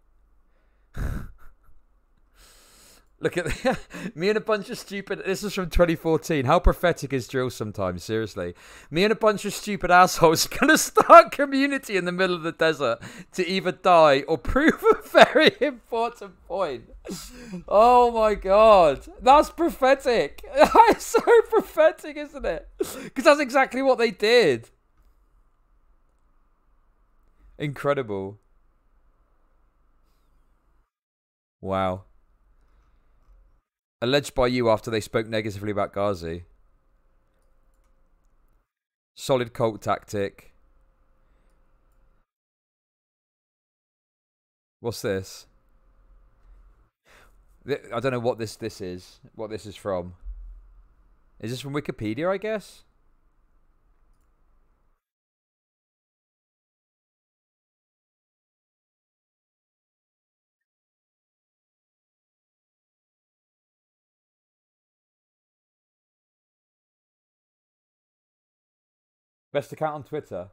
Look at me and a bunch of stupid... This is from 2014. How prophetic is drill sometimes, seriously. Me and a bunch of stupid assholes are going to start community in the middle of the desert to either die or prove a very important point. Oh my god. That's prophetic. That's so prophetic, isn't it? Because that's exactly what they did. Incredible. Wow. Alleged by you after they spoke negatively about Gazi. Solid cult tactic. What's this? I don't know what this is. What this is from. Is this from Wikipedia, I guess? Best account on Twitter.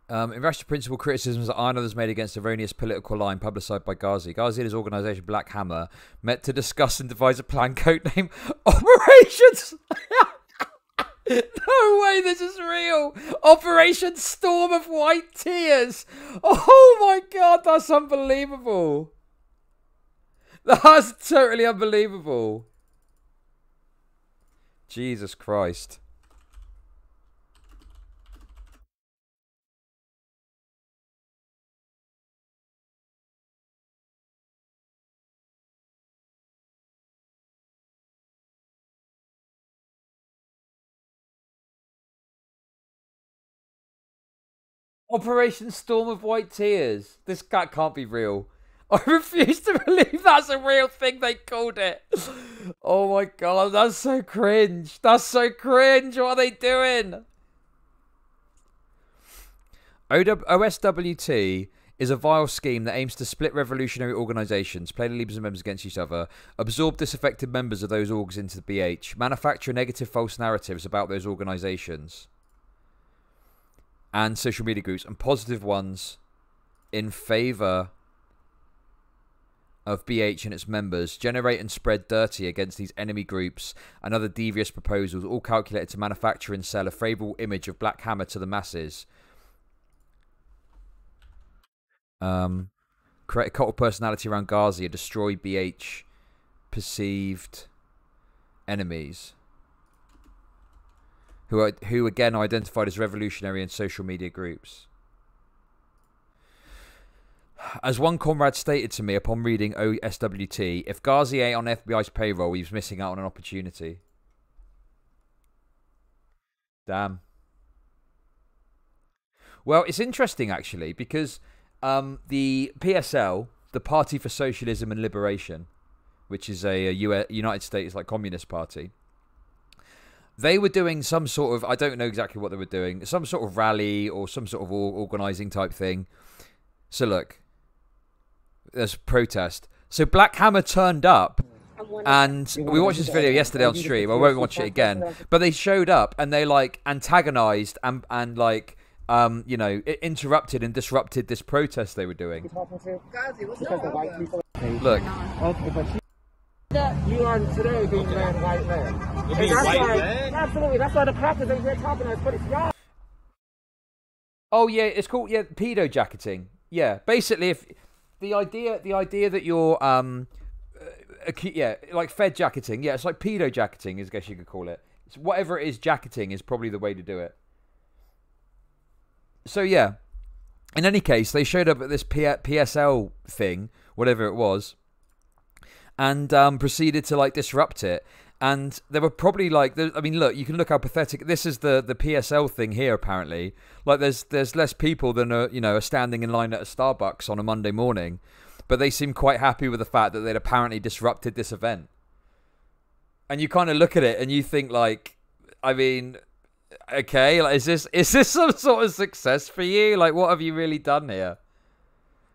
In relation to principal criticisms that Iron Others made against erroneous political line publicised by Gazi. Gazi and his organisation Black Hammer met to discuss and devise a plan codenamed Operations... No way, this is real! Operation Storm of White Tears! Oh my god, that's unbelievable! That's totally unbelievable. Jesus Christ. Operation Storm of White Tears. This cat can't be real. I refuse to believe that's a real thing they called it. Oh my god, that's so cringe. That's so cringe. What are they doing? OSWT is a vile scheme that aims to split revolutionary organisations, play the leaders and members against each other, absorb disaffected members of those orgs into the BH, manufacture negative false narratives about those organisations and social media groups, and positive ones in favour of BH and its members, generate and spread dirty against these enemy groups and other devious proposals, all calculated to manufacture and sell a favourable image of Black Hammer to the masses. Create a cult of personality around Gazi and destroy BH perceived enemies, who again are identified as revolutionary in social media groups. As one comrade stated to me upon reading OSWT, if Gazi ain't on FBI's payroll, he was missing out on an opportunity. Damn. Well, it's interesting, actually, because the PSL, the Party for Socialism and Liberation, which is a United States like Communist Party, they were doing some sort of, I don't know exactly what they were doing, some sort of rally or some sort of organising type thing. So look, there's a protest. So Black Hammer turned up, and we watched this video yesterday on stream. I won't watch it again, but they showed up and they like antagonized and like you know, it interrupted and disrupted this protest they were doing. Look. You are today being banned white men. Absolutely, that's why the practice that you're talking about, but it's wrong. Oh yeah, it's called pedo jacketing. Yeah, basically, if the idea that you're like fed jacketing, yeah, it's like pedo jacketing, I guess you could call it. It's whatever it is, jacketing is probably the way to do it. So yeah, in any case, they showed up at this PSL thing, whatever it was, and proceeded to like disrupt it. And there were probably like, I mean, look, you can look how pathetic this is. The PSL thing here, apparently, like there's less people than are standing in line at a Starbucks on a Monday morning, but they seem quite happy with the fact that they'd apparently disrupted this event. And you kind of look at it and you think like, I mean, okay, like is this some sort of success for you? Like, what have you really done here?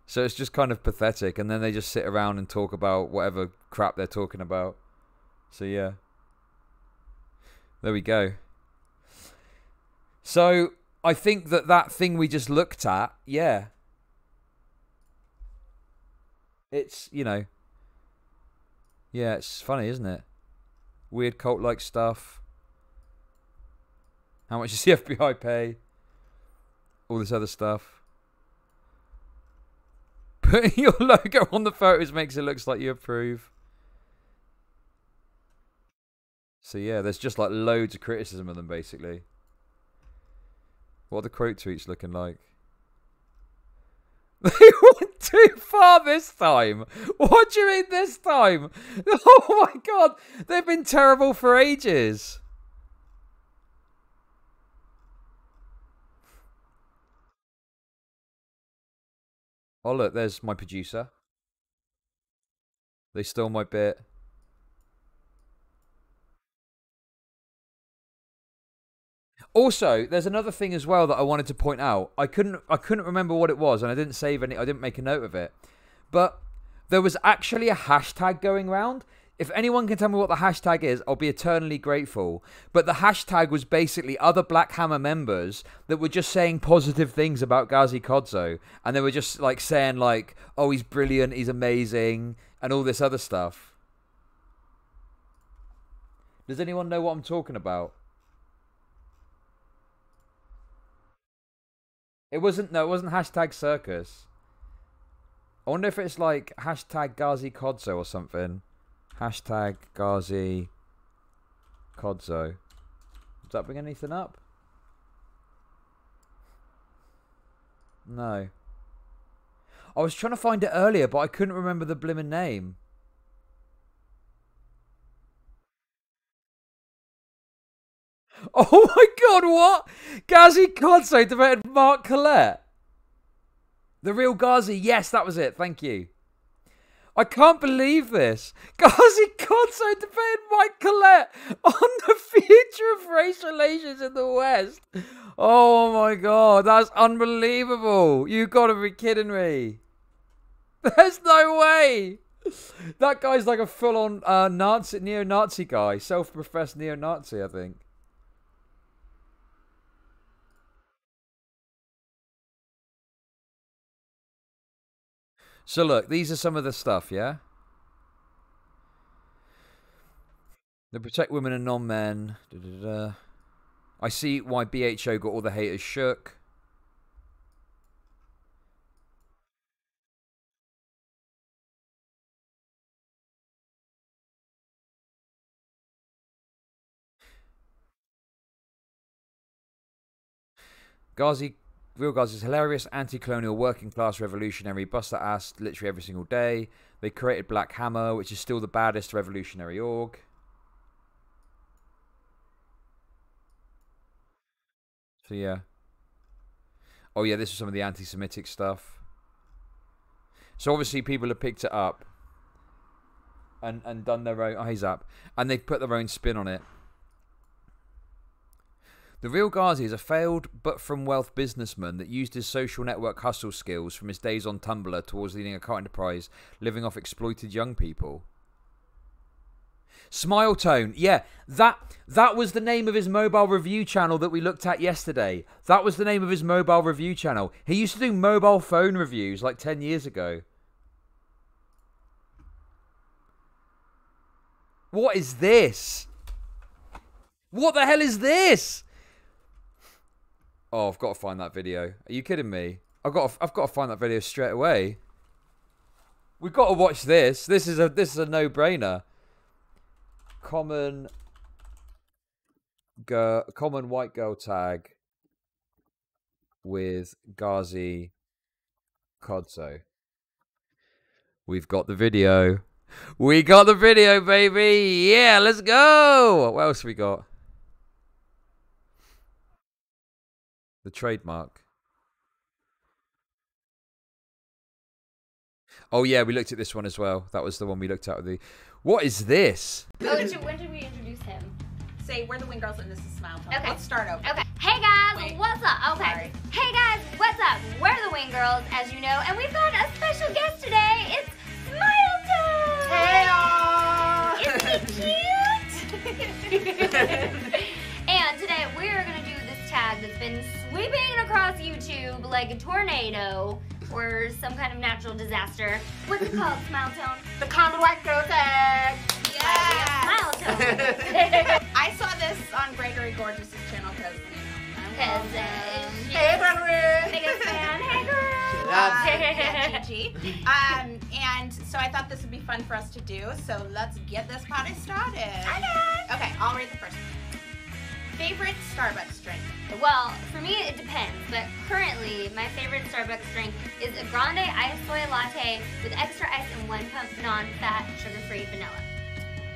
So it's just kind of pathetic, and then they just sit around and talk about whatever crap they're talking about. So yeah, there we go. So I think that thing we just looked at, yeah, it's, you know, yeah, it's funny, isn't it? Weird cult-like stuff. How much does the FBI pay? All this other stuff. Putting your logo on the photos makes it look like you approve. So yeah, there's just like loads of criticism of them, basically. What are the quote tweets looking like? They went too far this time. What do you mean this time? Oh my god, they've been terrible for ages. Oh look, there's my producer. They stole my bit. Also, there's another thing as well that I wanted to point out. I couldn't remember what it was, and I didn't save any. I didn't make a note of it. But there was actually a hashtag going around. If anyone can tell me what the hashtag is, I'll be eternally grateful. But the hashtag was basically other Black Hammer members that were just saying positive things about Gazi Kodzo, and they were just like saying like, "Oh, he's brilliant, he's amazing," and all this other stuff. Does anyone know what I'm talking about? It wasn't hashtag circus. I wonder if it's like hashtag Gazi Kodzo or something. Hashtag Gazi Kodzo. Does that bring anything up? No. I was trying to find it earlier, but I couldn't remember the blimmin' name. Oh my god, what? Gazi Kodzo debated Mark Collette. The real Gazi. Yes, that was it. Thank you. I can't believe this. Gazi Kodzo debated Mike Collette on the future of race relations in the West. Oh my god, that's unbelievable. You gotta be kidding me. There's no way. That guy's like a full-on neo-Nazi guy. Self-professed neo-Nazi, I think. So look, these are some of the stuff, yeah? They protect women and non-men. I see why BHO got all the haters shook. Real Gazi is hilarious, anti-colonial, working-class revolutionary, bust that ass literally every single day. They created Black Hammer, which is still the baddest revolutionary org. So yeah. Oh yeah, this is some of the anti-Semitic stuff. So obviously people have picked it up and done their own... Oh, he's up. And they've put their own spin on it. The Real Gazi is a failed but from wealth businessman that used his social network hustle skills from his days on Tumblr towards leading a cult enterprise, living off exploited young people. Smile Tone, yeah, that was the name of his mobile review channel that we looked at yesterday. That was the name of his mobile review channel. He used to do mobile phone reviews like 10 years ago. What is this? What the hell is this? Oh, I've got to find that video. Are you kidding me? I've got to find that video straight away. We've got to watch this. This is a no-brainer. Common white girl tag with Gazi Kodzo. We've got the video. We got the video, baby. Yeah, let's go. What else we got? The trademark. Oh yeah, we looked at this one as well. That was the one we looked at with the... What is this? Oh, when did we introduce him? Say, we're the Wing Girls and this is Smile Tone. Okay. Let's start over. Okay. Hey guys, Wait. what's up? Okay. Sorry. Hey guys, what's up? We're the Wing Girls, as you know, and we've got a special guest today. It's Smile Tone. Hey y'all! Isn't he cute? And today we're gonna do this tag that's been sweeping across YouTube like a tornado or some kind of natural disaster. What's it called, Smile Tone? The Common White Girl tag! Yeah! Smile Tone! I saw this on Gregory Gorgeous' channel because, Hey, Gregory! biggest fan. Hey, girl! Yeah, Gigi. And so I thought this would be fun for us to do, so let's get this party started. Okay, I'll read the first one. Favorite Starbucks drink? Well, for me it depends, but currently my favorite Starbucks drink is a grande iced soy latte with extra ice and 1 pump non-fat, sugar-free vanilla.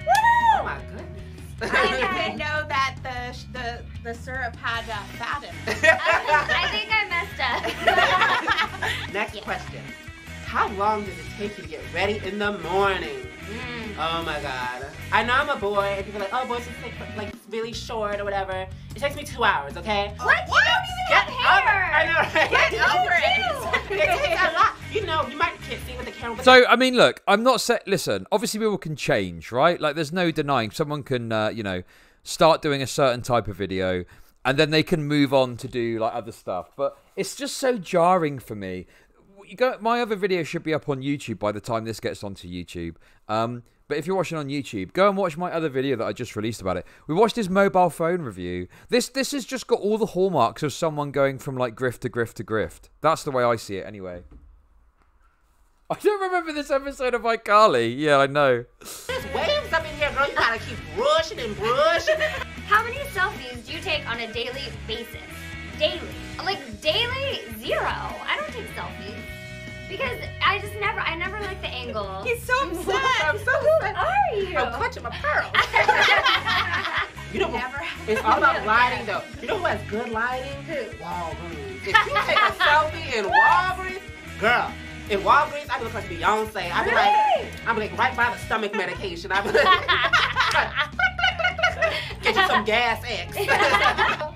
Woo! Oh my goodness. I didn't know that the syrup had fat in it. I think I messed up. Next question. How long does it take you to get ready in the morning? Oh my god. I know I'm a boy, and people are like, oh, boys just take like really short or whatever. It takes me 2 hours, okay? What? You don't even have hair! I know, right? Get over it! It takes a lot. You know, you might can't see with the camera. But So, I mean, look, I'm not listen, obviously people can change, right? Like, there's no denying someone can, you know, start doing a certain type of video, and then they can move on to do, like, other stuff. But it's just so jarring for me. My other video should be up on YouTube by the time this gets onto YouTube. But if you're watching on YouTube, go and watch my other video that I just released about it. We watched his mobile phone review. This has just got all the hallmarks of someone going from like grift to grift to grift. That's the way I see it anyway. I don't remember this episode of iCarly. Yeah, I know. there's waves up in here, girl. You gotta keep brushing and brushing. How many selfies do you take on a daily basis? Daily. Like, daily? 0. I don't take selfies. Because I never like the angle. He's so upset. I'm so Who upset. are you? I'm clutching my pearls. You know, Never. It's all about lighting, though. You know who has good lighting? Walgreens. If you take a selfie in Walgreens, girl, in Walgreens, I be looking like Beyonce. I be like right by the stomach medication. I be like, get you some gas X.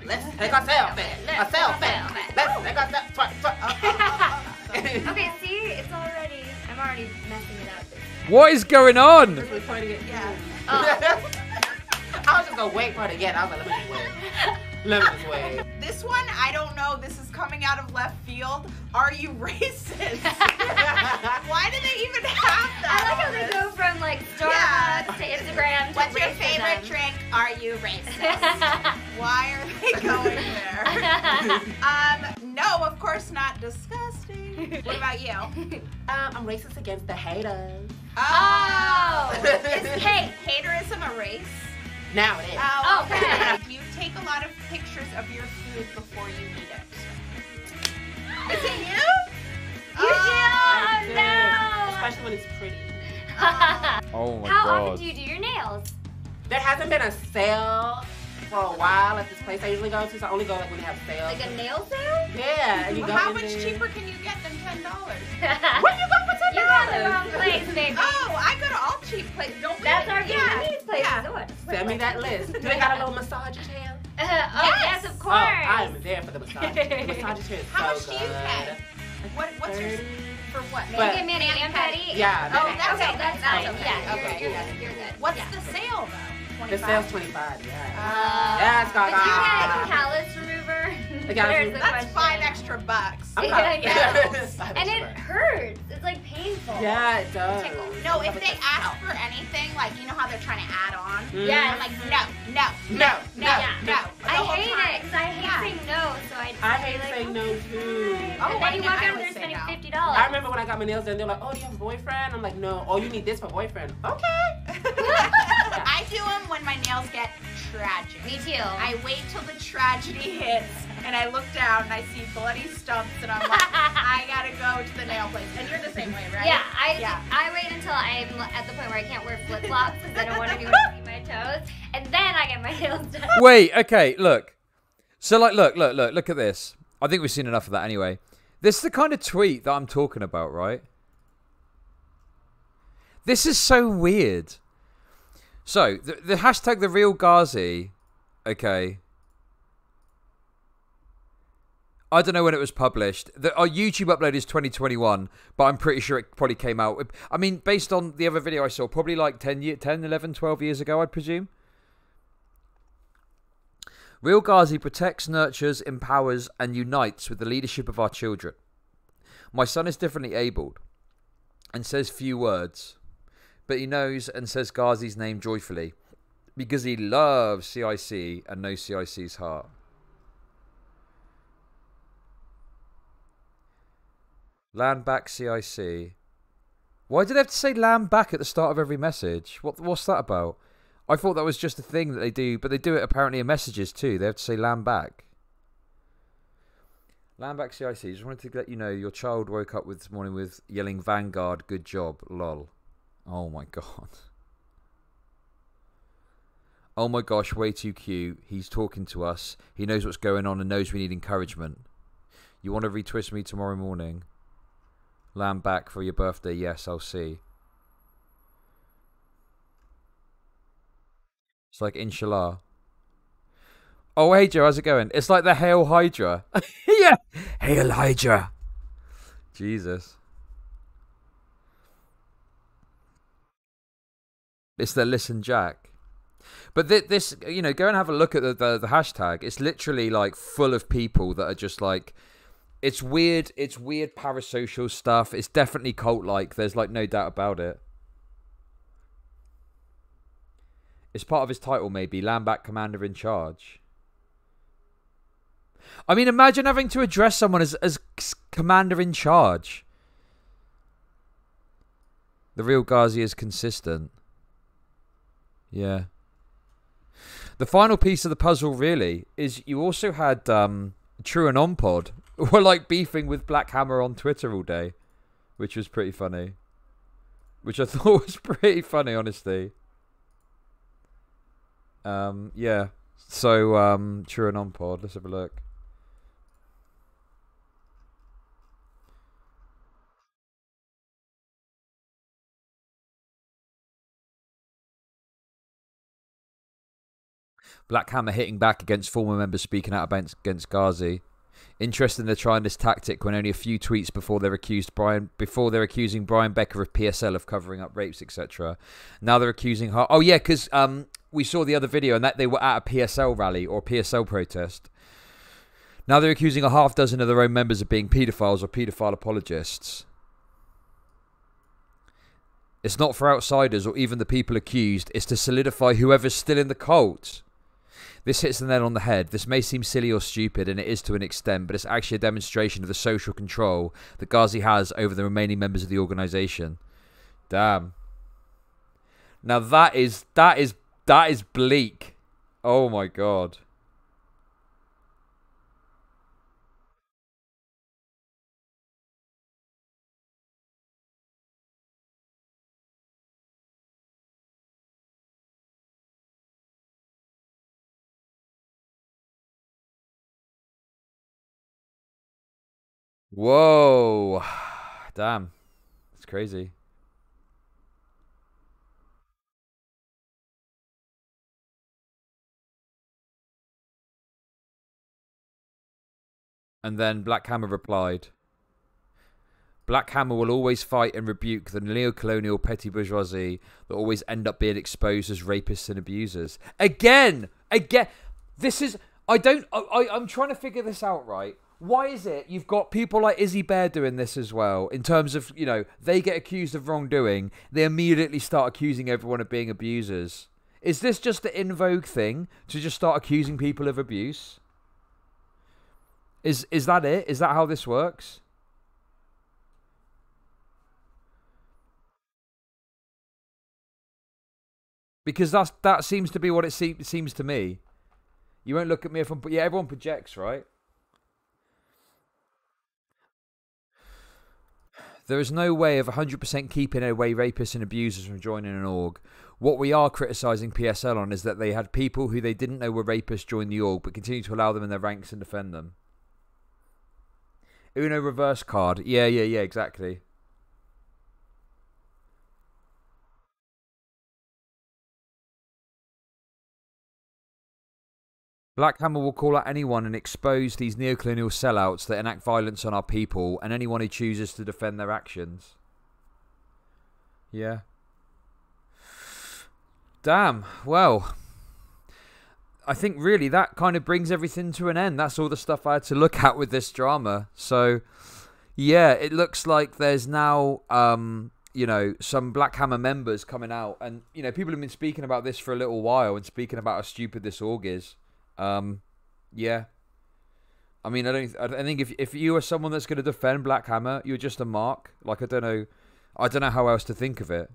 Let's take a selfie. A selfie. Let's take a selfie. Okay, see? I'm already messing it up. What is going on? Yeah. Oh. I was just gonna wait for it again. I was like, let me just wait. Let me just wait. This one, I don't know. This is coming out of left field. Are you racist? Why do they even have that? I like how they go from like Starbucks to Instagram to What's your racism. favorite drink? Are you racist? Why are they going there? No, of course not. Disgusting. What about you? I'm racist against the haters. Oh! Is Hey, haterism a race? Now it is. Oh, okay. Do you take a lot of pictures of your food before you eat it? Is it you? You I do? do. No! Especially when it's pretty. Oh my How god. often do you do your nails? There hasn't been a sale for a while at this place I usually go to, so I only go like when they have sales. Like a nail sale? Yeah, and you Well, go how in much there. cheaper can you get than $10? Where you go for $10? You got the wrong place, baby. Oh, I go to all cheap places. Don't we? That's our Yeah. Vietnamese place. Yeah. What? Send me that list. Do they got a little massage chair? Yes, of Oh, course. I am there for the massage. The massage chair is How so much do you good. pay? What's your 30. for what? Can you get me an petty? Yeah. Oh, Okay, that's okay, okay. that's That's fine. okay. Yeah, Okay. you're good. You're good. What's Yeah. the sale though? The 25? sale's 25, yeah. Yes, But you get Gaga. callus remover. The callus There's remover. the That's question. $5 extra bucks. I'm Yeah, not- yeah. And it hurts. It's like painful. Yeah, it does. No, if they ask for anything, like you know how they're trying to add on. Yeah. I'm like no. I hate it because I hate saying no, so I say hate like, saying no too. and then you walk out there spending $50. I remember when I got my nails done, they're like, "Oh, do you have a boyfriend?" I'm like, "No." "Oh, you need this for boyfriend." Okay. I do them when my nails get tragic. Me too. I wait till the tragedy hits, and I look down and I see bloody stumps, and I'm like, I gotta go to the nail place. And you're the same way, right? Yeah, I wait until I'm at the point where I can't wear flip flops because I don't want anyone to see my toes, and then I get my nails done. Wait, okay, look. So, like, look at this. I think we've seen enough of that anyway. This is the kind of tweet that I'm talking about, right? This is so weird. So, the hashtag #TheRealGhazi, okay. I don't know when it was published. Our YouTube upload is 2021, but I'm pretty sure it probably came out. I mean, based on the other video I saw, probably like 10, 11, 12 years ago, I'd presume. Real Ghazi protects, nurtures, empowers, and unites with the leadership of our children. My son is differently abled and says few words, but he knows and says Ghazi's name joyfully because he loves CIC and knows CIC's heart. Land back CIC. Why did they have to say land back at the start of every message? What's that about? I thought that was just a thing that they do, but they do it apparently in messages too. They have to say land back. Land back CIC. Just wanted to let you know your child woke up this morning with yelling Vanguard, good job, lol. Oh my god. Oh my gosh, way too cute. He's talking to us. He knows what's going on and knows we need encouragement. You want to retwist me tomorrow morning? Land back for your birthday? Yes, I'll see. It's like inshallah. Oh, hey Joe, how's it going? It's like the Hail Hydra. Yeah. Hail Hydra. Jesus. It's the Listen Jack. But this, you know, go and have a look at the hashtag. It's literally like full of people that are just like, it's weird parasocial stuff. It's definitely cult-like. There's like no doubt about it. It's part of his title, maybe. Land back, commander in charge. I mean, imagine having to address someone as commander in charge. The real Ghazi is consistent. Yeah. The final piece of the puzzle, really, is you also had True and On Pod were like beefing with Black Hammer on Twitter all day, which was pretty funny. Which I thought was pretty funny, honestly. Yeah. So, True and On Pod. Let's have a look. Black Hammer hitting back against former members speaking out against Gazi. Interesting they're trying this tactic when only a few tweets before they're accusing Brian Becker of PSL of covering up rapes, etc. Now they're accusing her. Oh yeah, because we saw the other video and that they were at a PSL rally or PSL protest. Now they're accusing a half dozen of their own members of being paedophiles or paedophile apologists. It's not for outsiders or even the people accused. It's to solidify whoever's still in the cult. This hits the nail on the head. This may seem silly or stupid, and it is to an extent, but it's actually a demonstration of the social control that Gazi has over the remaining members of the organisation. Damn. Now that is That is bleak. Oh my god. Whoa. Damn. It's crazy. And then Black Hammer replied, Black Hammer will always fight and rebuke the neo-colonial petty bourgeoisie that always end up being exposed as rapists and abusers. Again! This is... I'm trying to figure this out, right? Why is it you've got people like Izzy Bear doing this as well, in terms of, you know, they get accused of wrongdoing, they immediately start accusing everyone of being abusers? Is this just the in vogue thing, to just start accusing people of abuse? Is that it? Is that how this works? Because that seems to be what it seems to me. You won't look at me if I'm... Yeah, everyone projects, right? There is no way of 100% keeping away rapists and abusers from joining an org. What we are criticising PSL on is that they had people who they didn't know were rapists join the org, but continue to allow them in their ranks and defend them. Uno reverse card. Yeah, exactly. Black Hammer will call out anyone and expose these neocolonial sellouts that enact violence on our people, and anyone who chooses to defend their actions. Yeah. Damn. Well, I think really that kind of brings everything to an end. That's all the stuff I had to look at with this drama. So, yeah, it looks like there's now, you know, some Black Hammer members coming out. And, you know, people have been speaking about this for a little while and speaking about how stupid this org is. Yeah. I mean, I think if you are someone that's going to defend Black Hammer, you're just a mark. Like, I don't know how else to think of it.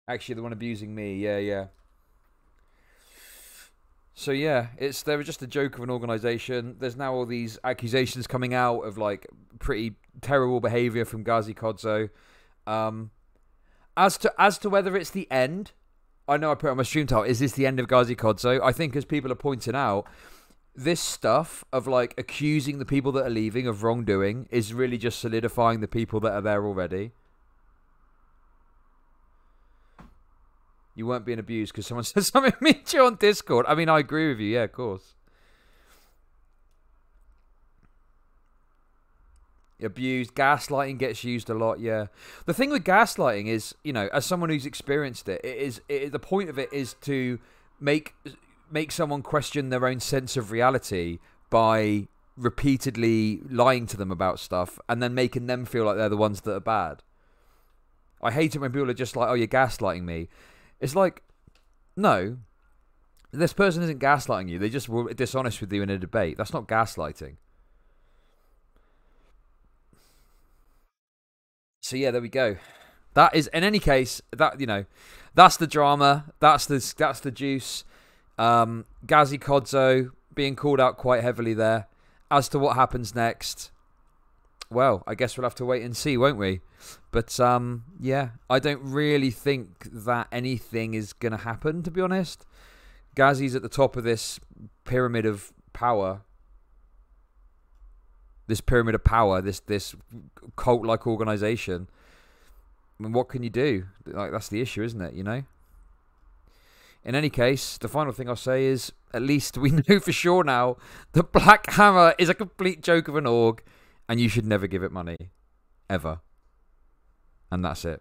Actually, the one abusing me, yeah. So yeah, they were just a joke of an organisation. There's now all these accusations coming out of like pretty terrible behaviour from Gazi Kodzo. As to whether it's the end, I know I put it on my stream title. Is this the end of Gazi Kodzo? I think, as people are pointing out, this stuff of like accusing the people that are leaving of wrongdoing is really just solidifying the people that are there already. You weren't being abused because someone said something mean to you on Discord. I mean, I agree with you. Yeah, of course. Abused. Gaslighting gets used a lot, yeah. The thing with gaslighting is, you know, as someone who's experienced it, the point of it is to make someone question their own sense of reality by repeatedly lying to them about stuff and then making them feel like they're the ones that are bad. I hate it when people are just like, oh, you're gaslighting me. It's like, no, this person isn't gaslighting you. They just were dishonest with you in a debate. That's not gaslighting. So yeah, there we go. That is, in any case, that, you know, that's the drama. That's the juice. Gazi Kodzo being called out quite heavily there. As to what happens next, well, I guess we'll have to wait and see, won't we? But, yeah, I don't really think that anything is going to happen, to be honest. Gazi's at the top of this pyramid of power. This pyramid of power, this cult-like organisation. I mean, what can you do? Like, that's the issue, isn't it, you know? In any case, the final thing I'll say is, at least we know for sure now that Black Hammer is a complete joke of an org, and you should never give it money. Ever. And that's it.